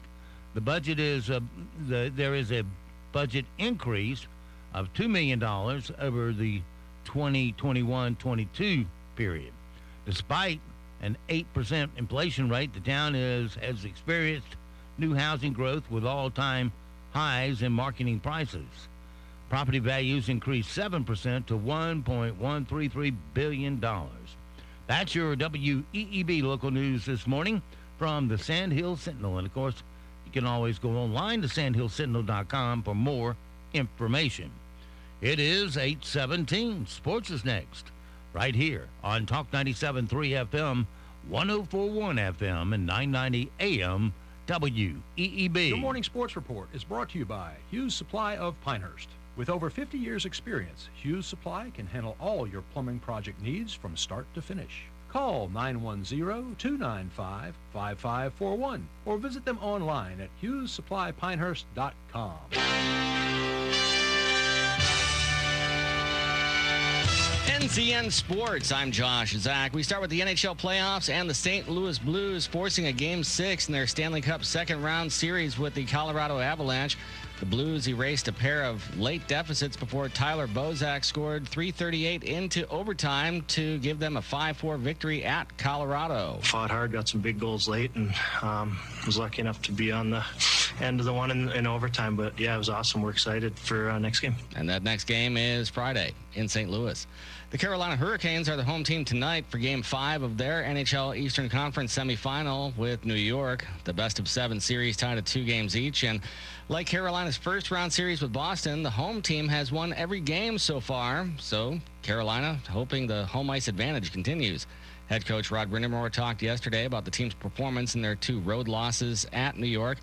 The budget is there is a budget increase of $2 million over the 2021-22 period. Despite an 8% inflation rate, the town has experienced new housing growth with all-time highs in marketing prices. Property values increased 7% to $1.133 billion. That's your WEEB local news this morning from the Sand Hill Sentinel. And, of course, you can always go online to sandhillsentinel.com for more information. It is 8:17. Sports is next, right here on Talk 97.3 FM, 104.1 FM, and 990 AM WEEB. Your morning sports report is brought to you by Hughes Supply of Pinehurst. With over 50 years' experience, Hughes Supply can handle all your plumbing project needs from start to finish. Call 910-295-5541 or visit them online at HughesSupplyPinehurst.com. NCN Sports, I'm Josh Zach. We start with the NHL playoffs and the St. Louis Blues forcing a Game 6 in their Stanley Cup second-round series with the Colorado Avalanche. The Blues erased a pair of late deficits before Tyler Bozak scored .338 into overtime to give them a 5-4 victory at Colorado. Fought hard, got some big goals late, and was lucky enough to be on the and the one in overtime. But yeah, it was awesome. We're excited for next game. And that next game is Friday in St. Louis. The Carolina Hurricanes are the home team tonight for Game 5 of their NHL Eastern Conference semifinal with New York. The best-of-7 series tied at 2 games each. And like Carolina's first-round series with Boston, the home team has won every game so far. So Carolina hoping the home ice advantage continues. Head coach Rod Brindamore talked yesterday about the team's performance in their 2 road losses at New York,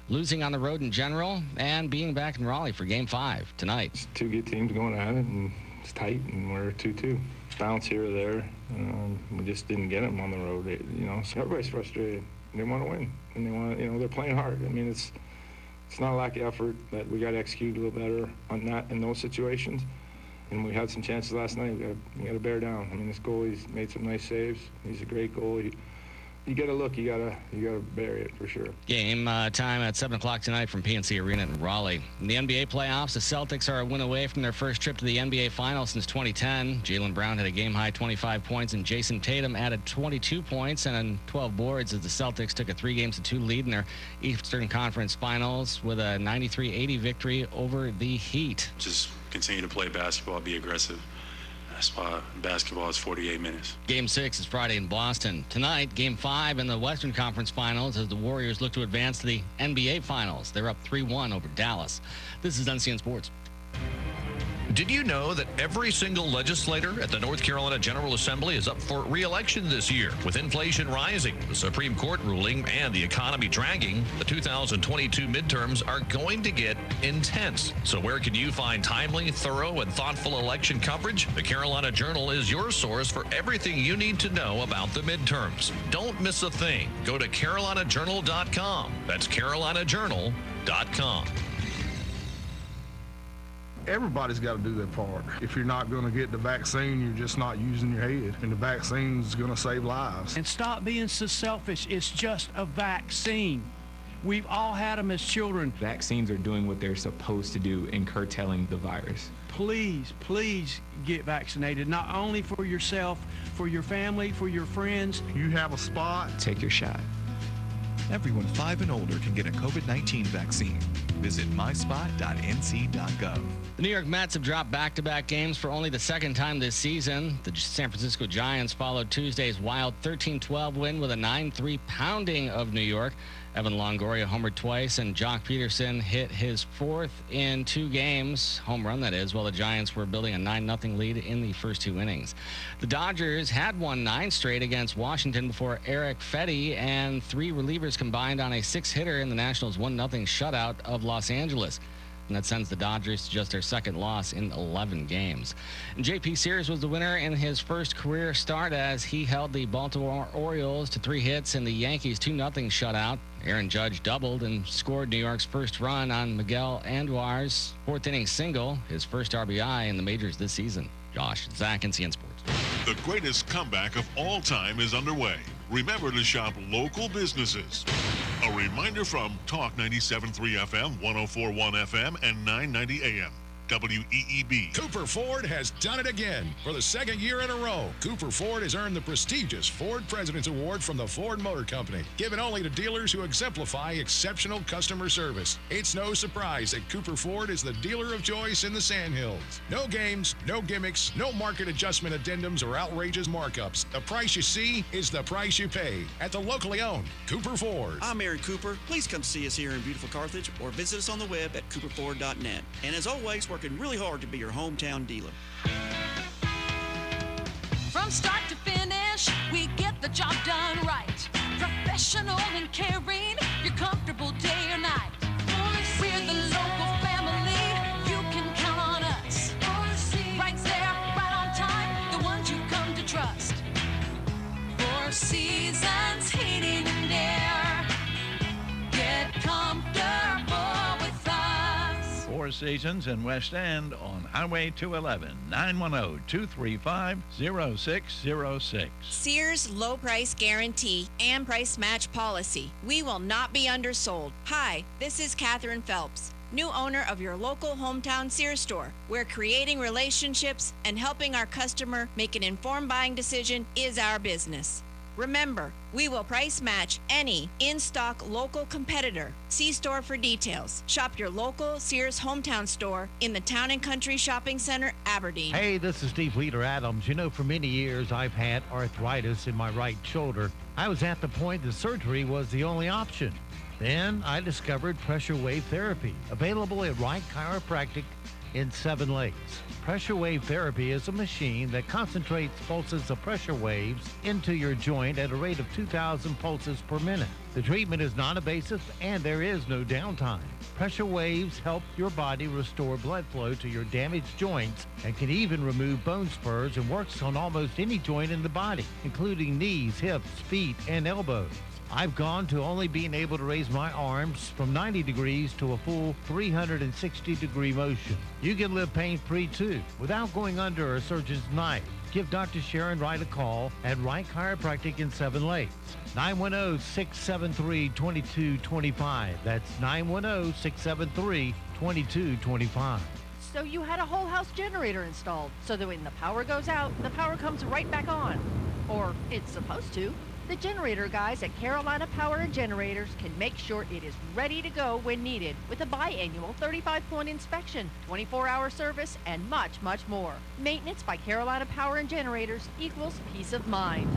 losing on the road in general, and being back in Raleigh for Game 5 tonight. It's 2 good teams going at it, and it's tight, and we're 2-2. Bounce here or there. We just didn't get them on the road. So everybody's frustrated. They want to win, and they want. They're playing hard. I mean, it's not a lack of effort, but we got to execute a little better on that in those situations. And we had some chances last night. We got to bear down. I mean, this goalie's made some nice saves. He's a great goalie. You got to look. You got to bury it for sure. Game time at 7 o'clock tonight from PNC Arena in Raleigh. In the NBA playoffs, the Celtics are a win away from their first trip to the NBA Finals since 2010. Jaylen Brown had a game-high 25 points, and Jason Tatum added 22 points and 12 boards as the Celtics took a 3-2 lead in their Eastern Conference Finals with a 93-80 victory over the Heat. Just continue to play basketball, be aggressive. That's why basketball is 48 minutes. Game 6 is Friday in Boston. Tonight, Game 5 in the Western Conference Finals as the Warriors look to advance to the NBA Finals. They're up 3-1 over Dallas. This is NCN Sports. Did you know that every single legislator at the North Carolina General Assembly is up for re-election this year? With inflation rising, the Supreme Court ruling, and the economy dragging, the 2022 midterms are going to get intense. So where can you find timely, thorough, and thoughtful election coverage? The Carolina Journal is your source for everything you need to know about the midterms. Don't miss a thing. Go to carolinajournal.com. That's carolinajournal.com. Everybody's got to do their part. If you're not going to get the vaccine, you're just not using your head. And the vaccine's going to save lives. And stop being so selfish. It's just a vaccine. We've all had them as children. Vaccines are doing what they're supposed to do in curtailing the virus. Please, please get vaccinated. Not only for yourself, for your family, for your friends. You have a spot. Take your shot. Everyone 5 and older can get a COVID-19 vaccine. Visit myspot.nc.gov. The New York Mets have dropped back-to-back games for only the second time this season. The San Francisco Giants followed Tuesday's wild 13-12 win with a 9-3 pounding of New York. Evan Longoria homered twice, and Jock Peterson hit his 4th in 2 games, home run that is, while the Giants were building a 9-0 lead in the first 2 innings. The Dodgers had won 9 straight against Washington before Eric Fetty and 3 relievers combined on a 6-hitter in the Nationals' 1-0 shutout of Los Angeles. And that sends the Dodgers to just their 2nd loss in 11 games. And J.P. Sears was the winner in his first career start as he held the Baltimore Orioles to 3 hits in the Yankees' 2-0 shutout. Aaron Judge doubled and scored New York's first run on Miguel Andujar's 4th-inning single, his first RBI in the majors this season. Josh, Zach, NCN Sports. The greatest comeback of all time is underway. Remember to shop local businesses. A reminder from Talk 97.3 FM, 104.1 FM, and 990 AM. WEEB. Cooper Ford has done it again. For the 2nd year in a row, Cooper Ford has earned the prestigious Ford President's Award from the Ford Motor Company, given only to dealers who exemplify exceptional customer service. It's no surprise that Cooper Ford is the dealer of choice in the Sandhills. No games, no gimmicks, no market adjustment addendums or outrageous markups. The price you see is the price you pay at the locally owned Cooper Ford. I'm Aaron Cooper. Please come see us here in beautiful Carthage or visit us on the web at cooperford.net. And as always, working really hard to be your hometown dealer. From start to finish, we get the job done right. Professional and caring, you're comfortable day or night. We're the local family, you can count on us. Right there, right on time, the ones you come to trust. 4 seasons, heating and air. Get comfortable with us. 4 Seasons in West End on Highway 211, 910-235-0606. Sears low price guarantee and price match policy. We will not be undersold. Hi, this is Catherine Phelps, new owner of your local hometown Sears store, where creating relationships and helping our customer make an informed buying decision is our business. Remember, we will price match any in-stock local competitor. See store for details. Shop your local Sears hometown store in the Town and Country Shopping Center, Aberdeen. Hey, this is Steve Leader Adams. You know, for many years I've had arthritis in my right shoulder. I was at the point that surgery was the only option. Then I discovered pressure wave therapy, available at Wright Chiropractic in 7 Lakes. Pressure wave therapy is a machine that concentrates pulses of pressure waves into your joint at a rate of 2,000 pulses per minute. The treatment is non-invasive and there is no downtime. Pressure waves help your body restore blood flow to your damaged joints and can even remove bone spurs and works on almost any joint in the body, including knees, hips, feet, and elbows. I've gone to only being able to raise my arms from 90 degrees to a full 360-degree motion. You can live pain-free too, without going under a surgeon's knife. Give Dr. Sharon Wright a call at Wright Chiropractic in 7 Lakes. 910-673-2225. That's 910-673-2225. So you had a whole house generator installed, so that when the power goes out, the power comes right back on. Or it's supposed to. The generator guys at Carolina Power and Generators can make sure it is ready to go when needed with a biannual 35-point inspection, 24-hour service, and much, much more. Maintenance by Carolina Power and Generators equals peace of mind.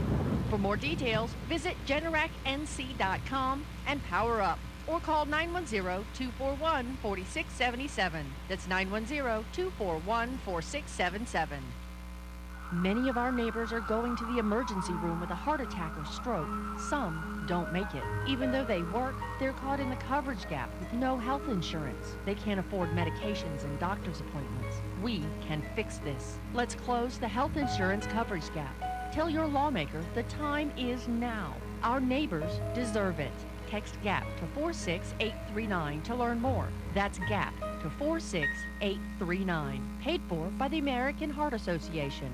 For more details, visit generacnc.com and power up or call 910-241-4677. That's 910-241-4677. Many of our neighbors are going to the emergency room with a heart attack or stroke. Some don't make it. Even though they work, they're caught in the coverage gap with no health insurance. They can't afford medications and doctor's appointments. We can fix this. Let's close the health insurance coverage gap. Tell your lawmaker the time is now. Our neighbors deserve it. Text GAP to 46839 to learn more. That's GAP to 46839. Paid for by the American Heart Association.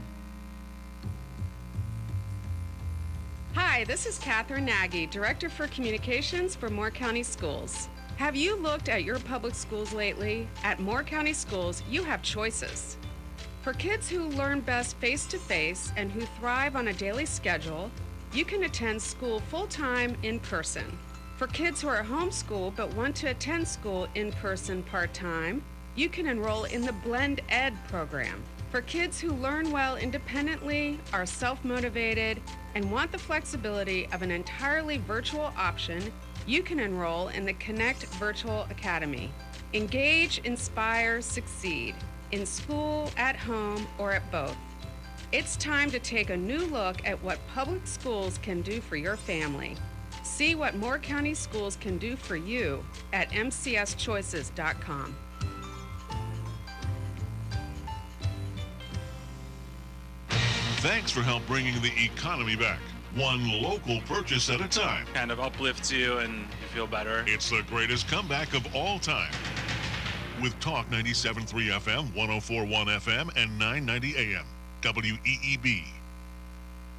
Hi, this is Catherine Nagy, Director for Communications for Moore County Schools. Have you looked at your public schools lately? At Moore County Schools, you have choices. For kids who learn best face-to-face and who thrive on a daily schedule, you can attend school full-time in person. For kids who are homeschooled but want to attend school in person part-time, you can enroll in the Blend Ed program. For kids who learn well independently, are self-motivated, and want the flexibility of an entirely virtual option, you can enroll in the Connect Virtual Academy. Engage, inspire, succeed, in school, at home, or at both. It's time to take a new look at what public schools can do for your family. See what Moore County Schools can do for you at mcschoices.com. Thanks for help bringing the economy back. One local purchase at a time. Kind of uplifts you and you feel better. It's the greatest comeback of all time. With Talk 97.3 FM, 104.1 FM, and 990 AM. WEEB.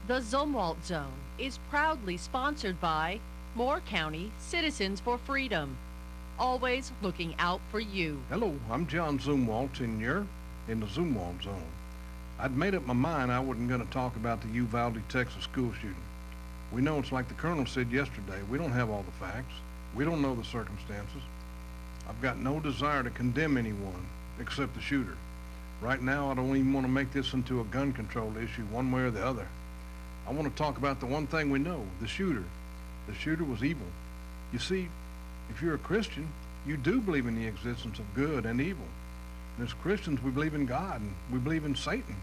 The Zumwalt Zone is proudly sponsored by Moore County Citizens for Freedom. Always looking out for you. Hello, I'm John Zumwalt, and you're in the Zumwalt Zone. I'd made up my mind I wasn't going to talk about the Uvalde, Texas school shooting. We know it's like the Colonel said yesterday, we don't have all the facts. We don't know the circumstances. I've got no desire to condemn anyone except the shooter. Right now, I don't even want to make this into a gun control issue one way or the other. I want to talk about the one thing we know, the shooter. The shooter was evil. You see, if you're a Christian, you do believe in the existence of good and evil. And as Christians, we believe in God and we believe in Satan.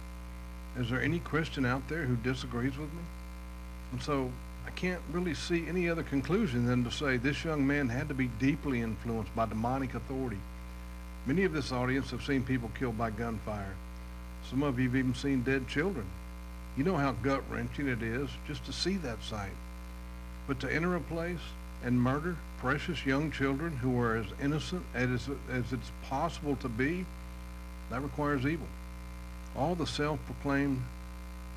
Is there any Christian out there who disagrees with me? And so I can't really see any other conclusion than to say this young man had to be deeply influenced by demonic authority. Many of this audience have seen people killed by gunfire. Some of you have even seen dead children. You know how gut-wrenching it is just to see that sight. But to enter a place and murder precious young children who are as innocent as it's possible to be, that requires evil. All the self-proclaimed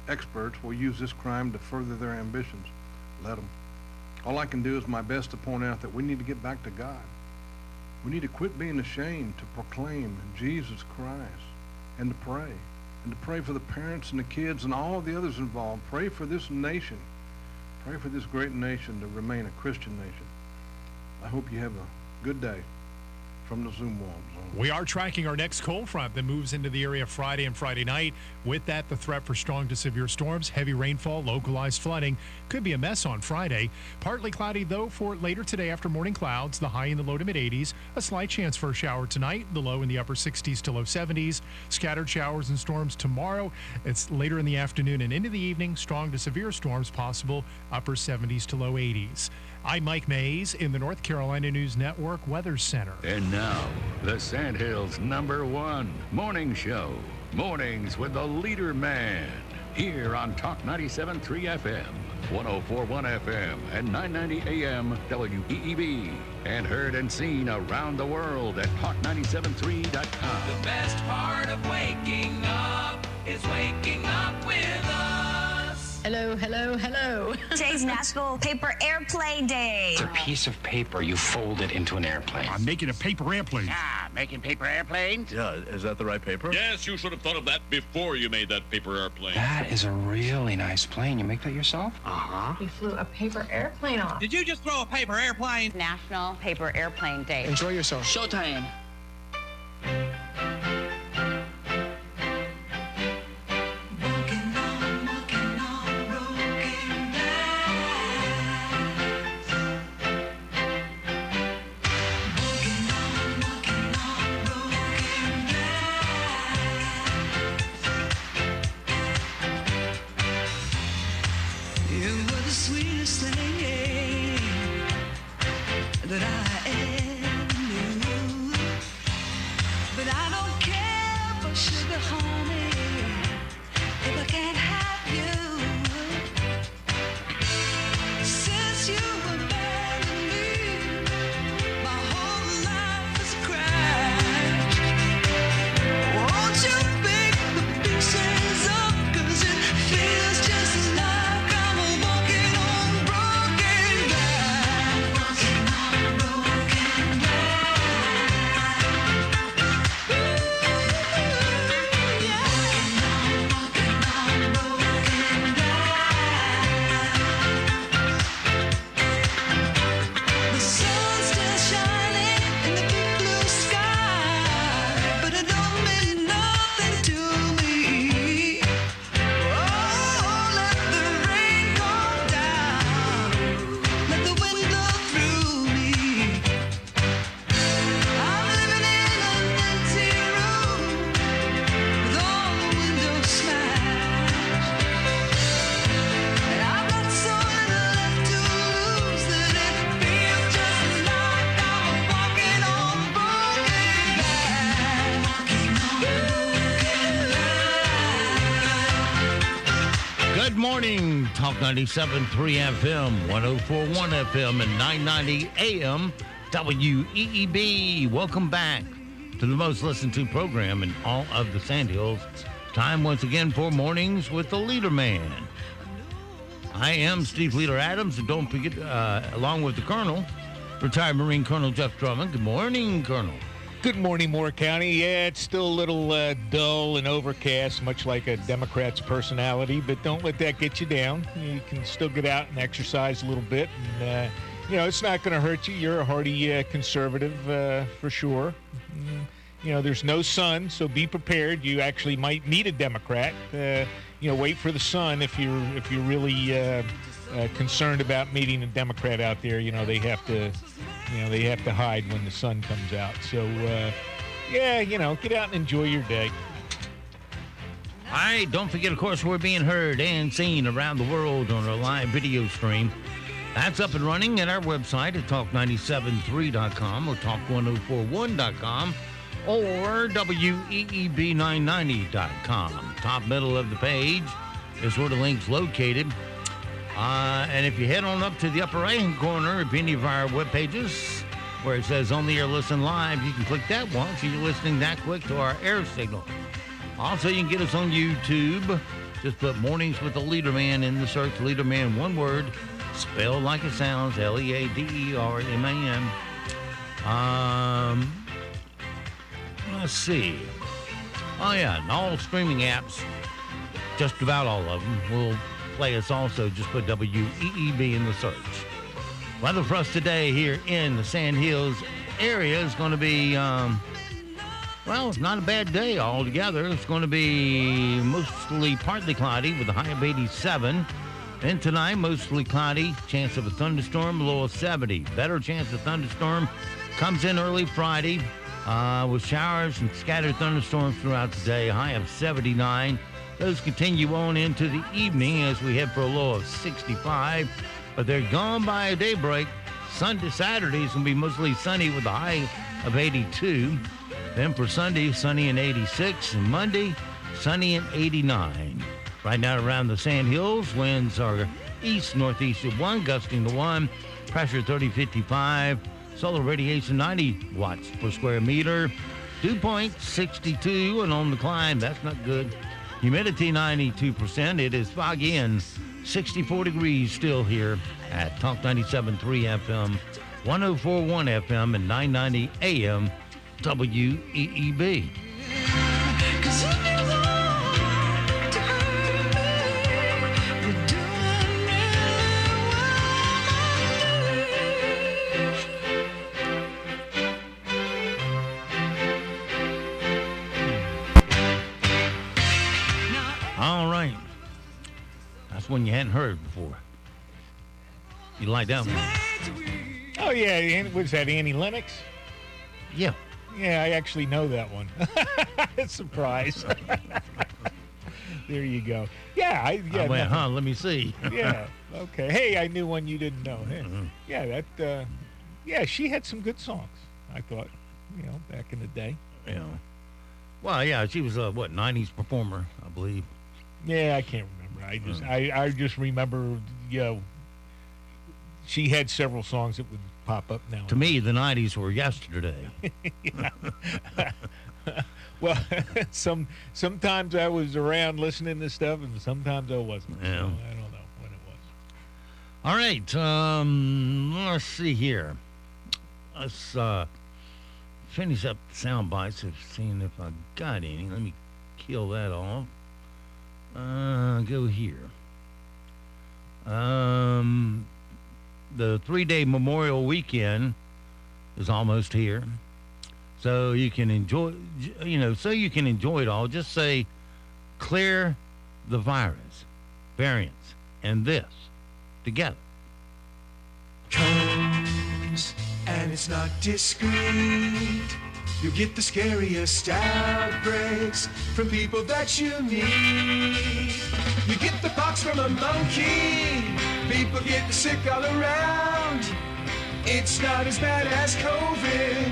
experts will use this crime to further their ambitions. Let them. All I can do is my best to point out that we need to get back to God. We need to quit being ashamed to proclaim Jesus Christ and to pray. And to pray for the parents and the kids and all the others involved. Pray for this nation. Pray for this great nation to remain a Christian nation. I hope you have a good day from the Zoom Wall Zone. We are tracking our next cold front that moves into the area Friday and Friday night. With that, the threat for strong to severe storms, heavy rainfall, localized flooding. Could be a mess on Friday. Partly cloudy, though, for later today after morning clouds. The high in the low to mid-80s. A slight chance for a shower tonight. The low in the upper 60s to low 70s. Scattered showers and storms tomorrow. It's later in the afternoon and into the evening. Strong to severe storms possible. Upper 70s to low 80s. I'm Mike Mays in the North Carolina News Network Weather Center. And now, the Sandhills' #1 morning show. Mornings with the LeaderMan. Here on Talk 97.3 FM, 104.1 FM, and 990 AM WEEB. And heard and seen around the world at talk973.com. The best part of waking up is waking up with us. Hello, hello, hello. Today's National Paper Airplane Day. It's a piece of paper. You fold it into an airplane. I'm making a paper airplane. Ah, making paper airplanes? Yeah, is that the right paper? Yes, you should have thought of that before you made that paper airplane. That is a really nice plane. You make that yourself? Uh-huh. We flew a paper airplane off. Did you just throw a paper airplane? National Paper Airplane Day. Enjoy yourself. Showtime. You were the sweetest thing that I ever knew. But I don't care for sugar, honey, if I can't have you. Since you abandoned me, my whole life has crashed. Won't you pick the pieces up, 'cause it feels just like I'm walking on broken glass. Walking on broken glass. Ooh, yeah. Walking on broken glass. The sun's still shining in the big blue sky, but it don't mean nothing to me. Oh, let the rain go down, let the wind blow through me. I'm living in an empty room with all the windows smashed, and I've got so little left to lose that it feels just like I'm walking on broken glass. Walking on broken glass. Good morning, Talk 97.3 FM, 104.1 FM, and 990 AM WEEB. Welcome back to the most listened to program in all of the Sandhills. Time once again for Mornings with the LeaderMan. I am Steve Leader Adams, and don't forget, along with the Colonel, retired Marine Colonel Jeff Drummond. Good morning, Colonel. Good morning, Moore County. Yeah, it's still a little dull and overcast, much like a Democrat's personality, but don't let that get you down. You can still get out and exercise a little bit, and, it's not going to hurt you. You're a hardy conservative for sure. There's no sun, so be prepared. You actually might meet a Democrat. Wait for the sun if you're really concerned about meeting a Democrat out there. They have to hide when the sun comes out. So, get out and enjoy your day. All right, don't forget, of course, we're being heard and seen around the world on our live video stream. That's up and running at our website at talk973.com or talk1041.com or WEEB990.com. Top middle of the page is where the link's located. And if you head on up to the upper right-hand corner of any of our web pages where it says On the Air Listen Live, you can click that once if you're listening that quick to our air signal. Also, you can get us on YouTube. Just put Mornings with the LeaderMan in the search. LeaderMan, one word, spelled like it sounds, LeaderMan. Let's see. Oh, yeah, and all streaming apps, just about all of them, will play us also. Just put WEEB in the search. Weather for us today here in the Sand Hills area is going to be, well, it's not a bad day altogether. It's going to be mostly partly cloudy with a high of 87. And tonight, mostly cloudy, chance of a thunderstorm, low of 70. Better chance of thunderstorm comes in early Friday with showers and scattered thunderstorms throughout the day, a high of 79. Those continue on into the evening as we head for a low of 65. But they're gone by daybreak. Saturday is going to be mostly sunny with a high of 82. Then for Sunday, sunny and 86. And Monday, sunny and 89. Right now around the Sand Hills, winds are east-northeast at 1, gusting to 1. Pressure 3055. Solar radiation 90 watts per square meter. Dew point 62 and on the climb. That's not good. Humidity 92%. It is foggy and 64 degrees still here at Talk 97.3 FM, 104.1 FM, and 990 AM WEEB. All right. That's one you hadn't heard before. You like that one? Oh, yeah. Was that Annie Lennox? Yeah. Yeah, I actually know that one. Surprise. There you go. Yeah. I went, let me see. Yeah. Okay. Hey, I knew one you didn't know. Hey. Mm-hmm. Yeah, yeah, she had some good songs, I thought, back in the day. Yeah. Well, yeah, she was a, 90s performer, I believe. Yeah, I can't remember. I just remember, she had several songs that would pop up now. To me, the 90s were yesterday. Well, sometimes I was around listening to stuff, and sometimes I wasn't. Yeah. So I don't know when it was. All right. Let's see here. Let's finish up the sound bites of seeing if I got any. Let me kill that off. Go here. The 3-day Memorial Weekend is almost here. So you can enjoy, it all. Just say, clear the virus, variants, and this together. Comes and it's not discreet. You get the scariest outbreaks from people that you meet. You get the pox from a monkey. People get sick all around. It's not as bad as COVID,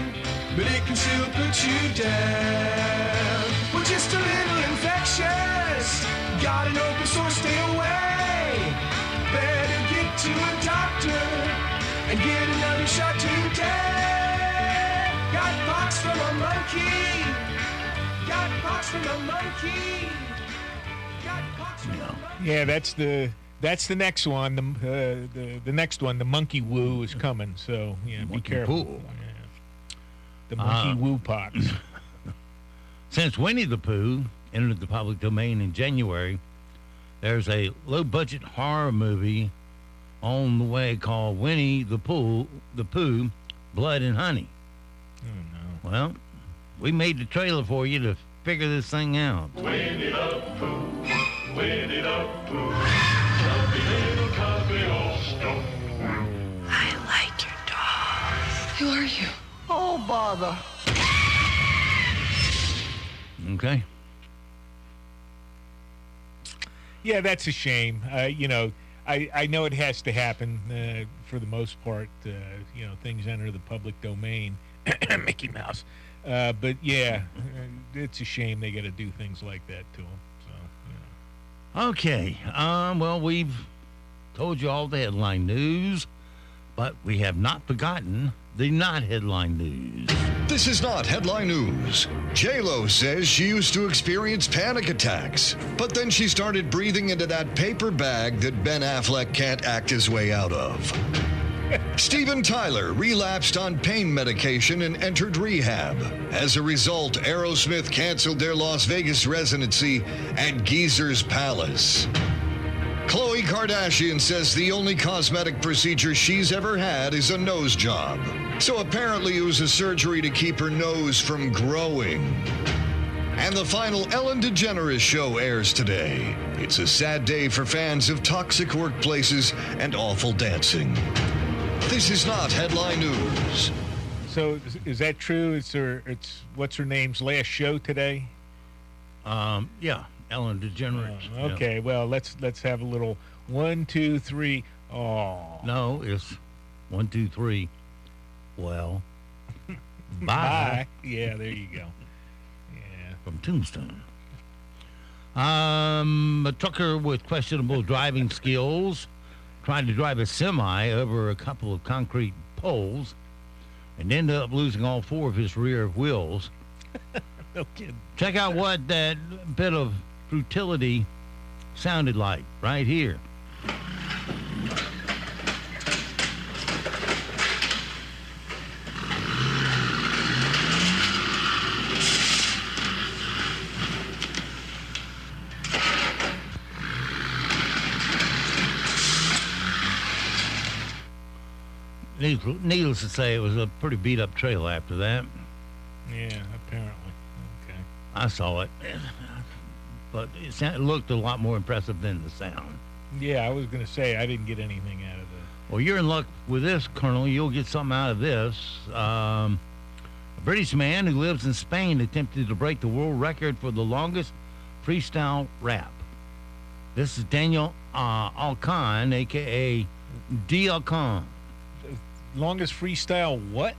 but it can still put you down. Well, just a little infectious. Got an open sore, stay away. Better get to a doctor and get another shot today. Got pox from a monkey. Got pox from a monkey. Got pox from a monkey. Yeah, that's the next one. The next one, the monkey woo, is coming. So be careful. Pooh. Yeah. The monkey woo pox. Since Winnie the Pooh entered the public domain in January, there's a low-budget horror movie on the way called Winnie the Pooh, Blood and Honey. Oh no. Well, we made the trailer for you to figure this thing out. Winnie the Pooh, Winnie the Pooh, chubby little cubby old stone. I like your dog. Who are you? Oh, bother. Okay. Yeah, that's a shame. I know it has to happen for the most part. Things enter the public domain. Mickey Mouse. But yeah, it's a shame they got to do things like that to them. So, Okay. Well, we've told you all the headline news, but we have not forgotten the not headline news. This is not headline news. J-Lo says she used to experience panic attacks, but then she started breathing into that paper bag that Ben Affleck can't act his way out of. Steven Tyler relapsed on pain medication and entered rehab. As a result, Aerosmith canceled their Las Vegas residency at Geezer's Palace. Khloe Kardashian says the only cosmetic procedure she's ever had is a nose job. So apparently it was a surgery to keep her nose from growing. And the final Ellen DeGeneres show airs today. It's a sad day for fans of toxic workplaces and awful dancing. This is not headline news. So is that true? It's what's her name's last show today? Yeah, Ellen DeGeneres. Okay, Yeah. well let's have a little 1, 2, 3. Oh no, it's 1, 2, 3. Well, bye. Bye. Yeah, there you go. From Tombstone. A trucker with questionable driving skills tried to drive a semi over a couple of concrete poles and ended up losing all 4 of his rear wheels. No kidding. Check out what that bit of brutality sounded like right here. Needless to say, it was a pretty beat-up trail after that. Yeah, apparently. Okay. I saw it, but it looked a lot more impressive than the sound. Yeah, I was going to say I didn't get anything out of it. Well, you're in luck with this, Colonel. You'll get something out of this. A British man who lives in Spain attempted to break the world record for the longest freestyle rap. This is Daniel Alcan, a.k.a. D. Alcan. Longest freestyle what?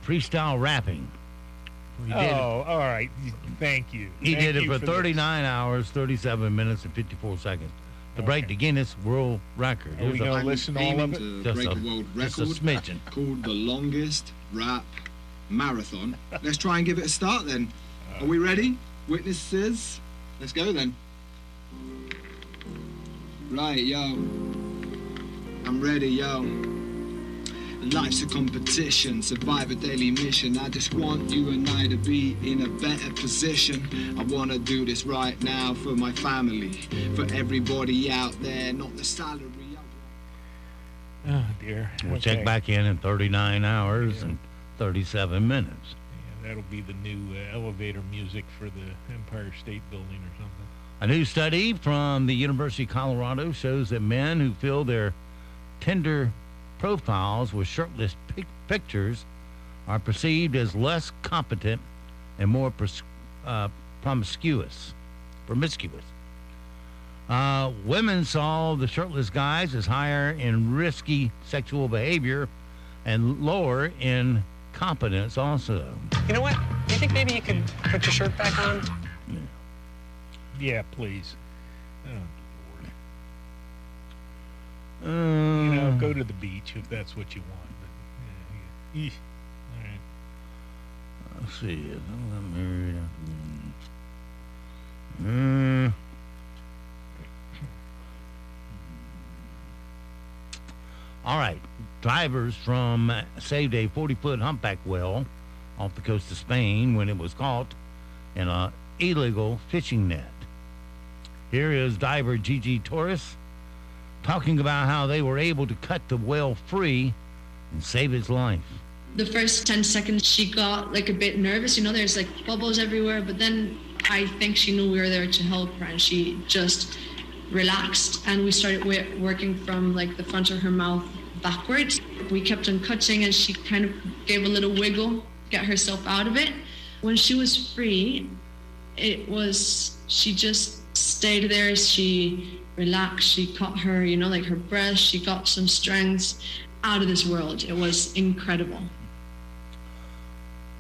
Freestyle rapping. All right. Thank you. He did it for 39 hours, 37 minutes, and 54 seconds to break the Guinness World Record. Are we going to listen to all of it? To break a world record smidgen. called the longest rap marathon. Let's try and give it a start then. Are we ready? Witnesses? Let's go then. Right, yo. I'm ready, yo. Life's a competition, survive a daily mission. I just want you and I to be in a better position. I want to do this right now for my family, for everybody out there, not the salary. Oh, dear. We'll check back in 39 hours and 37 minutes. Yeah, that'll be the new elevator music for the Empire State Building or something. A new study from the University of Colorado shows that men who fill their Tinder profiles with shirtless pictures are perceived as less competent and more promiscuous. Women saw the shirtless guys as higher in risky sexual behavior and lower in competence also. You know what? Do you think maybe you could put your shirt back on? Yeah, please. Oh, Lord. Go to the beach if that's what you want. But, yeah. All right. Let's see. All right. Divers from saved a 40-foot humpback whale off the coast of Spain when it was caught in an illegal fishing net. Here is diver Gigi Torres talking about how they were able to cut the whale free and save its life. The first 10 seconds she got like a bit nervous, there's like bubbles everywhere, but then I think she knew we were there to help her and she just relaxed and we started working from like the front of her mouth backwards. We kept on cutting and she kind of gave a little wiggle, get herself out of it. When she was free, she just stayed there, she relaxed, she caught her, like her breath, she got some strength out of this world. It was incredible.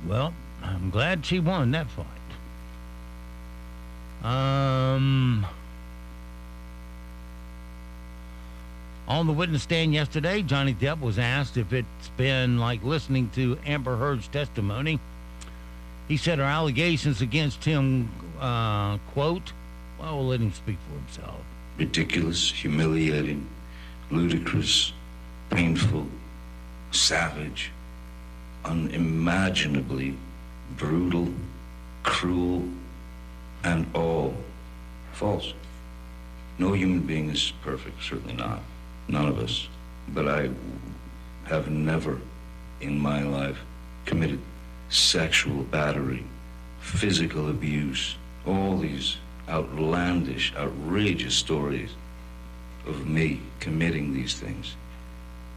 Well, I'm glad she won that fight. On the witness stand yesterday, Johnny Depp was asked if it's been like listening to Amber Heard's testimony. He said her allegations against him, quote, well, we'll let him speak for himself. Ridiculous, humiliating, ludicrous, painful, savage, unimaginably brutal, cruel, and all false. No human being is perfect, certainly not. None of us. But I have never in my life committed sexual battery, physical abuse, all these outlandish, outrageous stories of me committing these things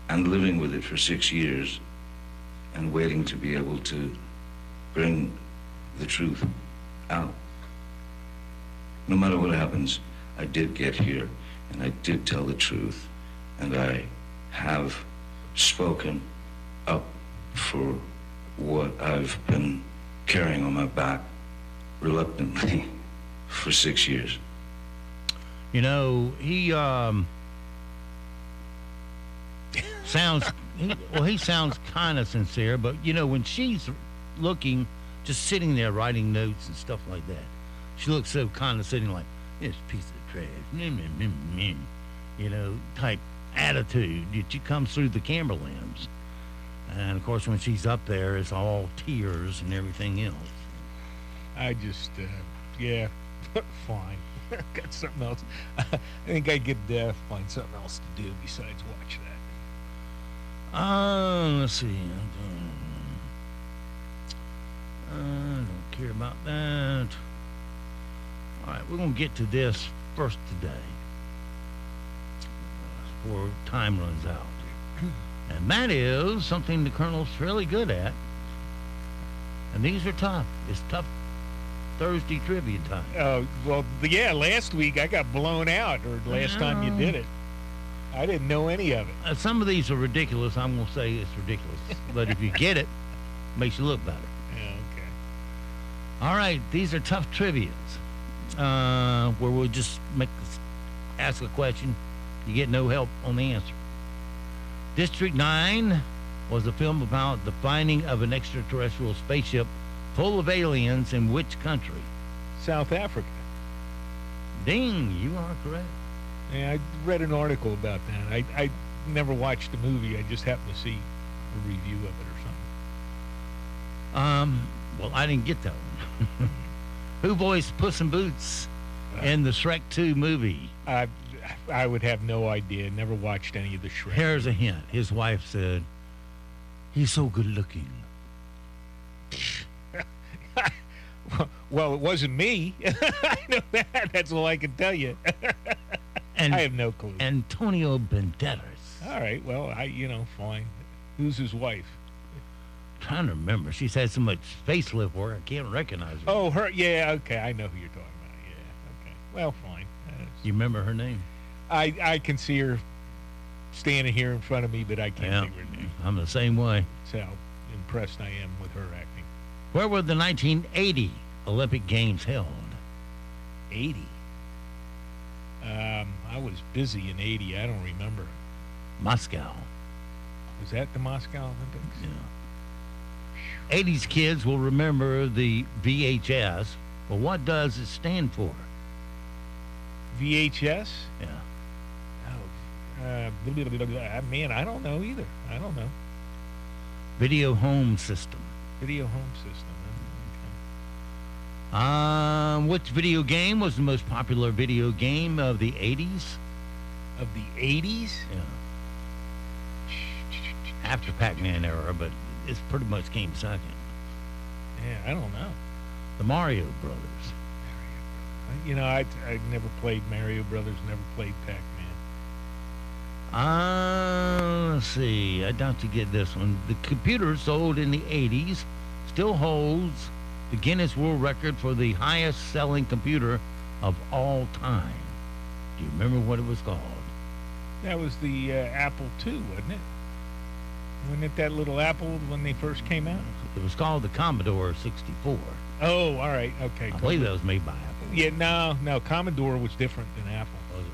and living with it for 6 years and waiting to be able to bring the truth out. No matter what happens, I did get here and I did tell the truth, and I have spoken up for what I've been carrying on my back reluctantly for 6 years. You know, he sounds kind of sincere, but you know, when she's looking, just sitting there writing notes and stuff like that, she looks so condescending, like this piece of trash, you know, type attitude. It comes through the camera lens, and of course, when she's up there, it's all tears and everything else. I just, yeah, fine. Got something else. I think I could find something else to do besides watch that. Let's see. I don't care about that. All right, we're going to get to this first today before time runs out. And that is something the Colonel's fairly good at. And these are tough. It's tough Thursday trivia time. Oh, well, yeah, last week I got blown out, or last time you did it. I didn't know any of it. Some of these are ridiculous. I'm going to say it's ridiculous. But if you get it, it makes you look better. Yeah, okay. All right, these are tough trivias, where we'll just ask a question. You get no help on the answer. District 9 was a film about the finding of an extraterrestrial spaceship full of aliens in which country? South Africa. Ding, you are correct. Yeah, I read an article about that. I never watched the movie. I just happened to see a review of it or something. Well, I didn't get that one. Who voiced Puss in Boots in the Shrek 2 movie? I would have no idea. Never watched any of the Shrek. Here's a hint. His wife said, "He's so good looking." Well, it wasn't me. I know that. That's all I can tell you. And I have no clue. Antonio Banderas. All right. Well, fine. Who's his wife? I'm trying to remember. She's had so much facelift work, I can't recognize her. Oh, her. Yeah. Okay. I know who you're talking about. Yeah. Okay. Well, fine. You remember her name? I can see her standing here in front of me, but I can't think of her name. I'm the same way. That's how impressed I am with her acting. Where were the 1980 Olympic Games held? 80? I was busy in 80. I don't remember. Moscow. Was that the Moscow Olympics? Yeah. 80s kids will remember the VHS, but what does it stand for? VHS? Yeah. Man, I don't know either. I don't know. Video home system. Video home system. Which video game was the most popular video game of the 80s? Of the 80s? Yeah. After Pac-Man era, but it's pretty much came second. Yeah, I don't know. The Mario Brothers. You know, I never played Mario Brothers, never played Pac-Man. Let's see. I doubt you get this one. The computer sold in the 80s still holds the Guinness World Record for the highest selling computer of all time. Do you remember what it was called? That was the Apple II, wasn't it? Wasn't it that little Apple when they first came out? It was called the Commodore 64. Oh, all right. Okay. I believe that was made by Apple. Yeah, no. Commodore was different than Apple. Was it?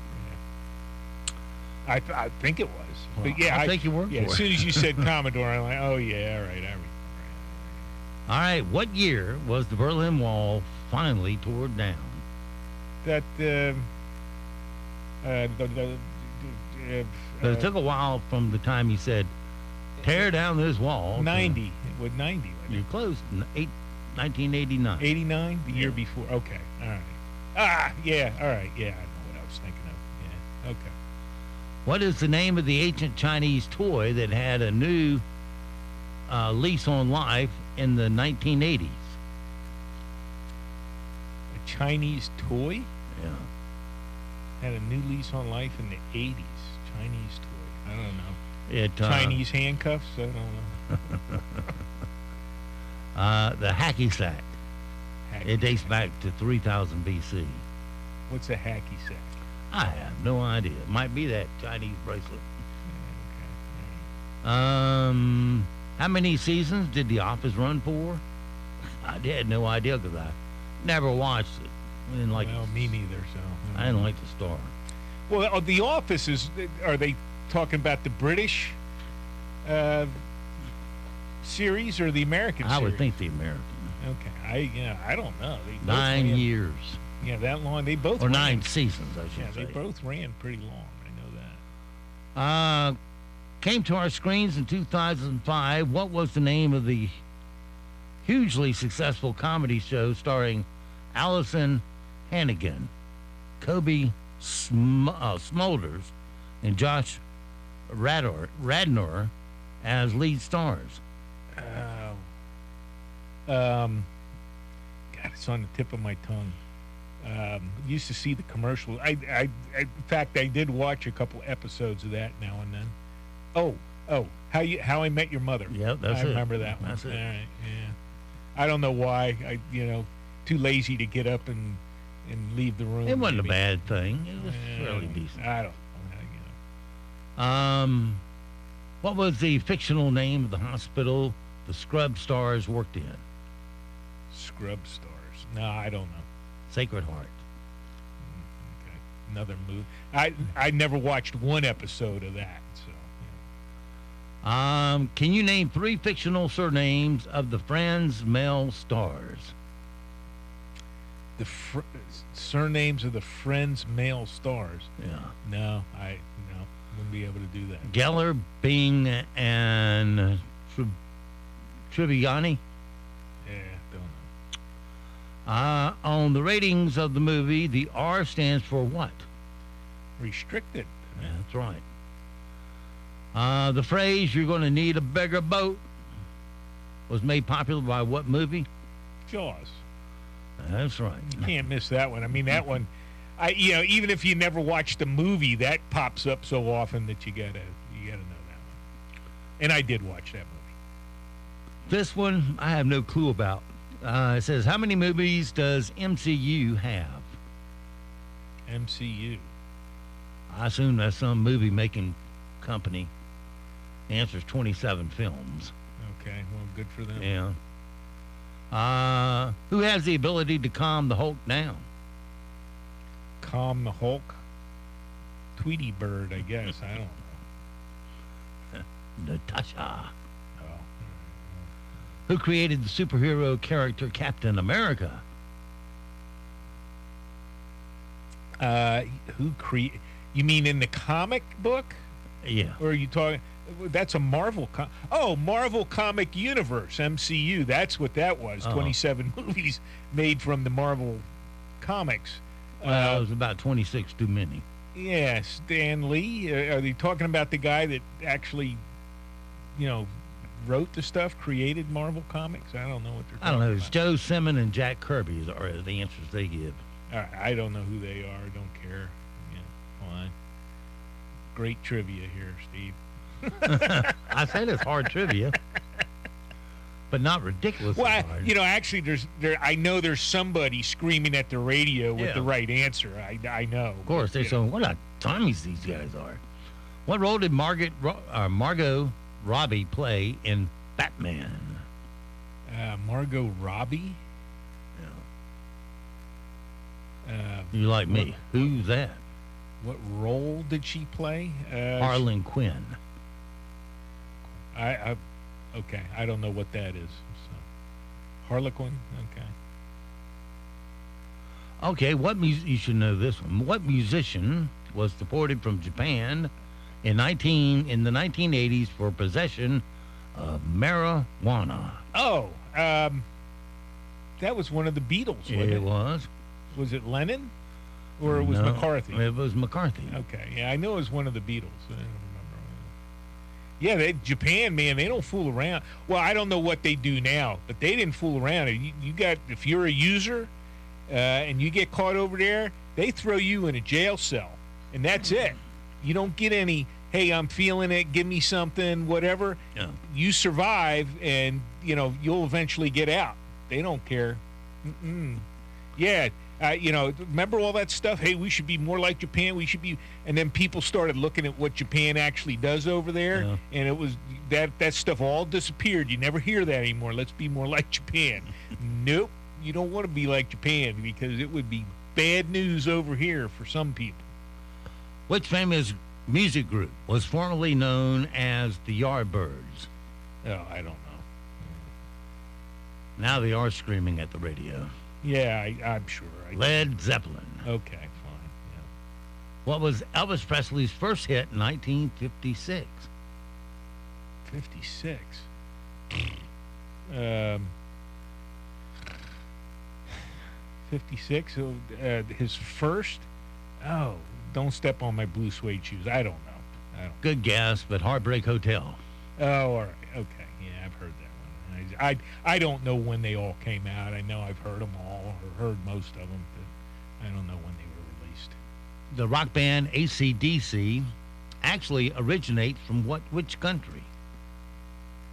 Yeah. I think it was. Well, but yeah, I'll take your word yeah, for it. As soon as you said Commodore, I'm like, oh, yeah, all right. All right. What year was the Berlin Wall finally torn down? That, But it took a while from the time he said, tear down this wall. 90. With 90. You're close. 1989. 89? The year before. Okay. All right. Yeah. All right. Yeah, I know what I was thinking of. Okay. What is the name of the ancient Chinese toy that had a new lease on life in the 1980s? A Chinese toy? Yeah. Had a new lease on life in the 80s. Chinese toy. I don't know. It Chinese handcuffs? I don't know. The hacky sack. It dates back to 3000 BC. What's a hacky sack? I have no idea. It might be that Chinese bracelet. How many seasons did The Office run for? I had no idea because I never watched it. I didn't like well, it. Me neither, so. I didn't like the star. Well, The Office are they talking about the British series or the American series? I would think the American. Okay. I don't know. They both 9 ran, years. Yeah, that long. They both or ran, 9 seasons, I should say. They both ran pretty long. I know that. Came to our screens in 2005. What was the name of the hugely successful comedy show starring Allison Hannigan, Kobe Smulders, and Josh Radnor as lead stars? God, it's on the tip of my tongue. Used to see the commercials. In fact, I did watch a couple episodes of that now and then. Oh, How I Met Your Mother. Yeah, that's I remember that one. That's it. All right, yeah. I don't know why. Too lazy to get up and leave the room. It wasn't maybe. a bad thing. It was fairly decent. I don't What was the fictional name of the hospital the Scrub Stars worked in? Scrub Stars. No, I don't know. Sacred Heart. Okay, another movie. I never watched one episode of that. So. Can you name 3 fictional surnames of the Friends male stars? The surnames of the Friends male stars. Yeah. No, wouldn't be able to do that. Geller, Bing, and Triviani. Yeah, don't know. On the ratings of the movie, the R stands for what? Restricted. Yeah, that's right. The phrase "you're going to need a bigger boat" was made popular by what movie? Jaws. That's right. You can't miss that one. I mean, that one. Even if you never watched the movie, that pops up so often that you gotta know that one. And I did watch that movie. This one I have no clue about. It says, how many movies does MCU have? MCU. I assume that's some movie-making company. The answer is 27 films. Okay, well, good for them. Yeah. Who has the ability to calm the Hulk down? Calm the Hulk? Tweety Bird, I guess. I don't know. Natasha. Oh. Who created the superhero character Captain America? You mean in the comic book? Yeah. Or are you talking? That's a Marvel. Marvel Comic Universe, MCU. That's what that was. 27 movies made from the Marvel comics. Well, it was about 26 too many. Yeah, Stan Lee. Are they talking about the guy that actually, wrote the stuff, created Marvel Comics? I don't know what they're talking about. I don't know. It's Joe Simon and Jack Kirby are the answers they give. All right, I don't know who they are. Don't care. Yeah, fine. Great trivia here, Steve. I said it's hard trivia, but not ridiculous. Well, hard. Actually, I know there's somebody screaming at the radio with the right answer. I know. Of course, they're saying, what a dummies these guys are. What role did Margot Robbie play in Batman? Margot Robbie? Yeah. You like me. Who's that? What role did she play? Harlan Quinn. Okay. I don't know what that is. So. Harlequin? Okay. You should know this one. What musician was deported from Japan in the 1980s for possession of marijuana? Oh, that was one of the Beatles, wasn't it? It was. Was it Lennon? Or it was No, McCarthy? It was McCarthy. Okay, yeah, I know it was one of the Beatles. I don't remember. Yeah, Japan, man, they don't fool around. Well, I don't know what they do now, but they didn't fool around. If you're a user and you get caught over there, they throw you in a jail cell, and that's it. You don't get any, hey, I'm feeling it, give me something, whatever. Yeah. You survive, and, you'll eventually get out. They don't care. Yeah. Remember all that stuff? Hey, we should be more like Japan. We should be, and then people started looking at what Japan actually does over there, and it was that stuff all disappeared. You never hear that anymore. Let's be more like Japan. Nope, you don't want to be like Japan because it would be bad news over here for some people. Which famous music group was formerly known as the Yardbirds? Oh, I don't know. Now they are screaming at the radio. Yeah, I'm sure. Led Zeppelin. Okay, fine. Yeah. What was Elvis Presley's first hit in 1956? 56. 56. His first. Oh, don't step on my blue suede shoes. I don't know. Good guess, but Heartbreak Hotel. Oh, all right. Okay. Yeah, I've heard that one. I don't know when they all came out. I know I've heard them all or heard most of them, but I don't know when they were released. The rock band AC/DC actually originates from which country?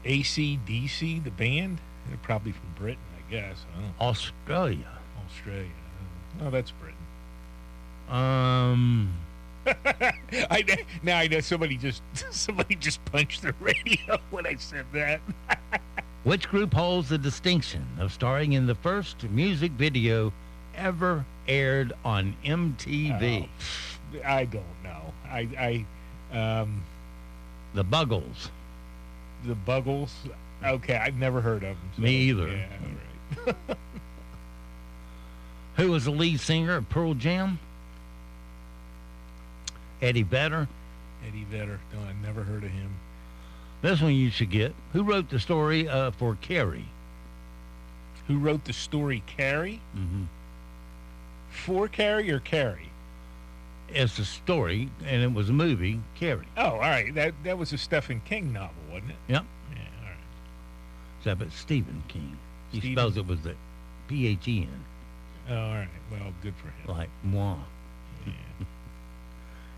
AC/DC, the band? They're probably from Britain, I guess. I don't know. Australia. Australia. Oh, that's Britain. Now I know somebody just punched the radio when I said that. Which group holds the distinction of starring in the first music video ever aired on MTV? I don't know. The Buggles. The Buggles? Okay, I've never heard of them. So, Me either. Yeah, all right. Who was the lead singer of Pearl Jam? Eddie Vedder. Eddie Vedder. No, I've never heard of him. This one you should get. Who wrote the story for Carrie? Who wrote the story Carrie? Mm-hmm. For Carrie or Carrie? It's a story, and it was a movie, Carrie. Oh, all right. That was a Stephen King novel, wasn't it? Yep. Yeah, all right. Except it's Stephen King. He Stephen? spells it with the P-H-E-N. Oh, all right. Well, good for him. Like moi. Yeah.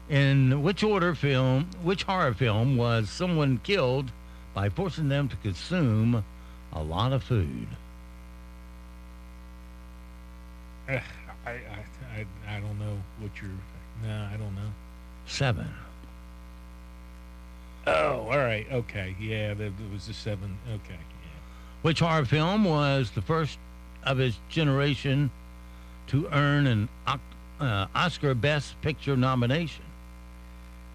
In which horror film was someone killed by forcing them to consume a lot of food? I don't know what you're... No, I don't know. 7. Oh, all right. Okay. Yeah, there was the 7. Okay. Yeah. Which horror film was the first of its generation to earn an Oscar Best Picture nomination?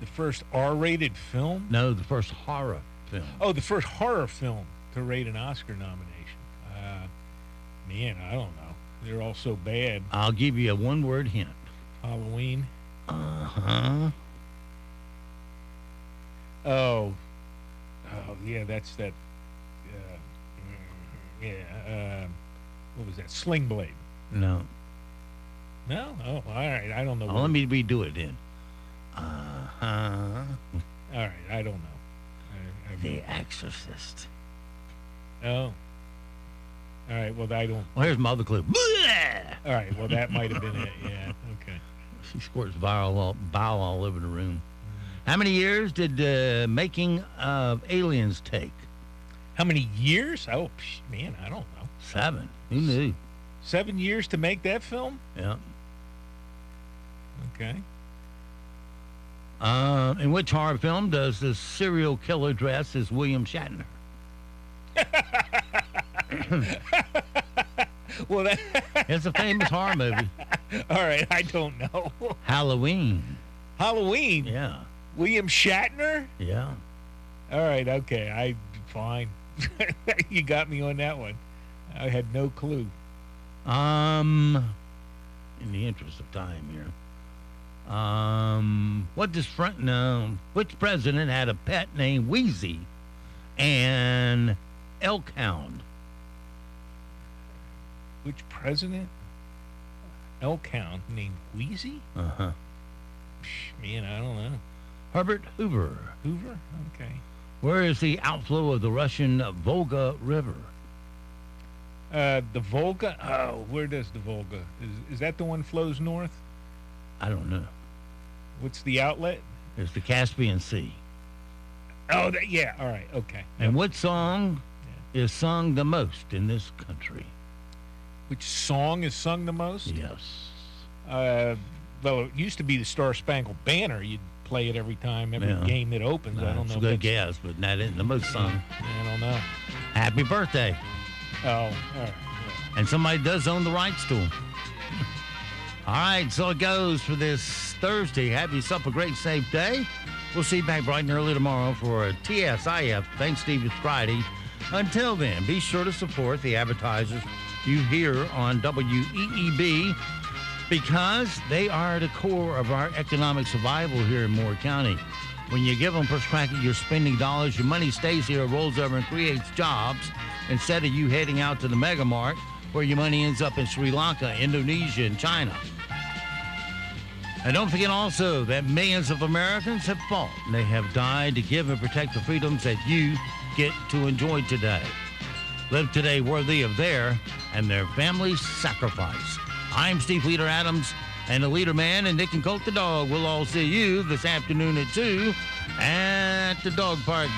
The first R-rated film? No, the first horror film. Oh, the first horror film to rate an Oscar nomination. Man, I don't know. They're all so bad. I'll give you a one-word hint. Halloween? Uh-huh. Oh, yeah, that's that. What was that? Sling Blade? No. No? Oh, all right. I don't know. Let me redo it then. Uh-huh. All right. I don't know. The Exorcist. Oh. All right. Well, I don't. Well, here's my other clue. All right. Well, that might have been it. Yeah. Okay. She squirts bile all over the room. How many years did the making of Aliens take? How many years? Oh, man, I don't know. 7. Who knew? 7 years to make that film? Yeah. Okay. In which horror film does the serial killer dress as William Shatner? Well, it's a famous horror movie. All right, I don't know. Halloween. Halloween? Yeah. William Shatner? Yeah. All right, okay. Fine. You got me on that one. I had no clue. In the interest of time here. Which president had a pet named Wheezy and Elk Hound? Which president? elk hound named Wheezy? Uh-huh. Man, I don't know. Herbert Hoover. Hoover? Okay. Where is the outflow of the Russian Volga River? The Volga? Oh, where does the Volga? Is that the one flows north? I don't know. What's the outlet? It's the Caspian Sea. Oh, yeah. All right. Okay. And what song is sung the most in this country? Which song is sung the most? Yes. Well, it used to be the Star Spangled Banner. You'd play it every game that opens. I don't know. It's a good guess, but that isn't the most sung. I don't know. Happy birthday. Oh, all right. Yeah. And somebody does own the rights to them. All right, so it goes for this Thursday. Have yourself a great, safe day. We'll see you back bright and early tomorrow for a TSIF Thanksgiving Friday. Until then, be sure to support the advertisers you hear on WEEB because they are the core of our economic survival here in Moore County. When you give them first crack at your spending dollars, your money stays here, rolls over, and creates jobs instead of you heading out to the mega mart where your money ends up in Sri Lanka, Indonesia, and China. And don't forget also that millions of Americans have fought and they have died to give and protect the freedoms that you get to enjoy today. Live today worthy of their and their family's sacrifice. I'm Steve Leader Adams and the Leader Man and Nick and Colt the dog. We'll all see you this afternoon at 2 at the dog park.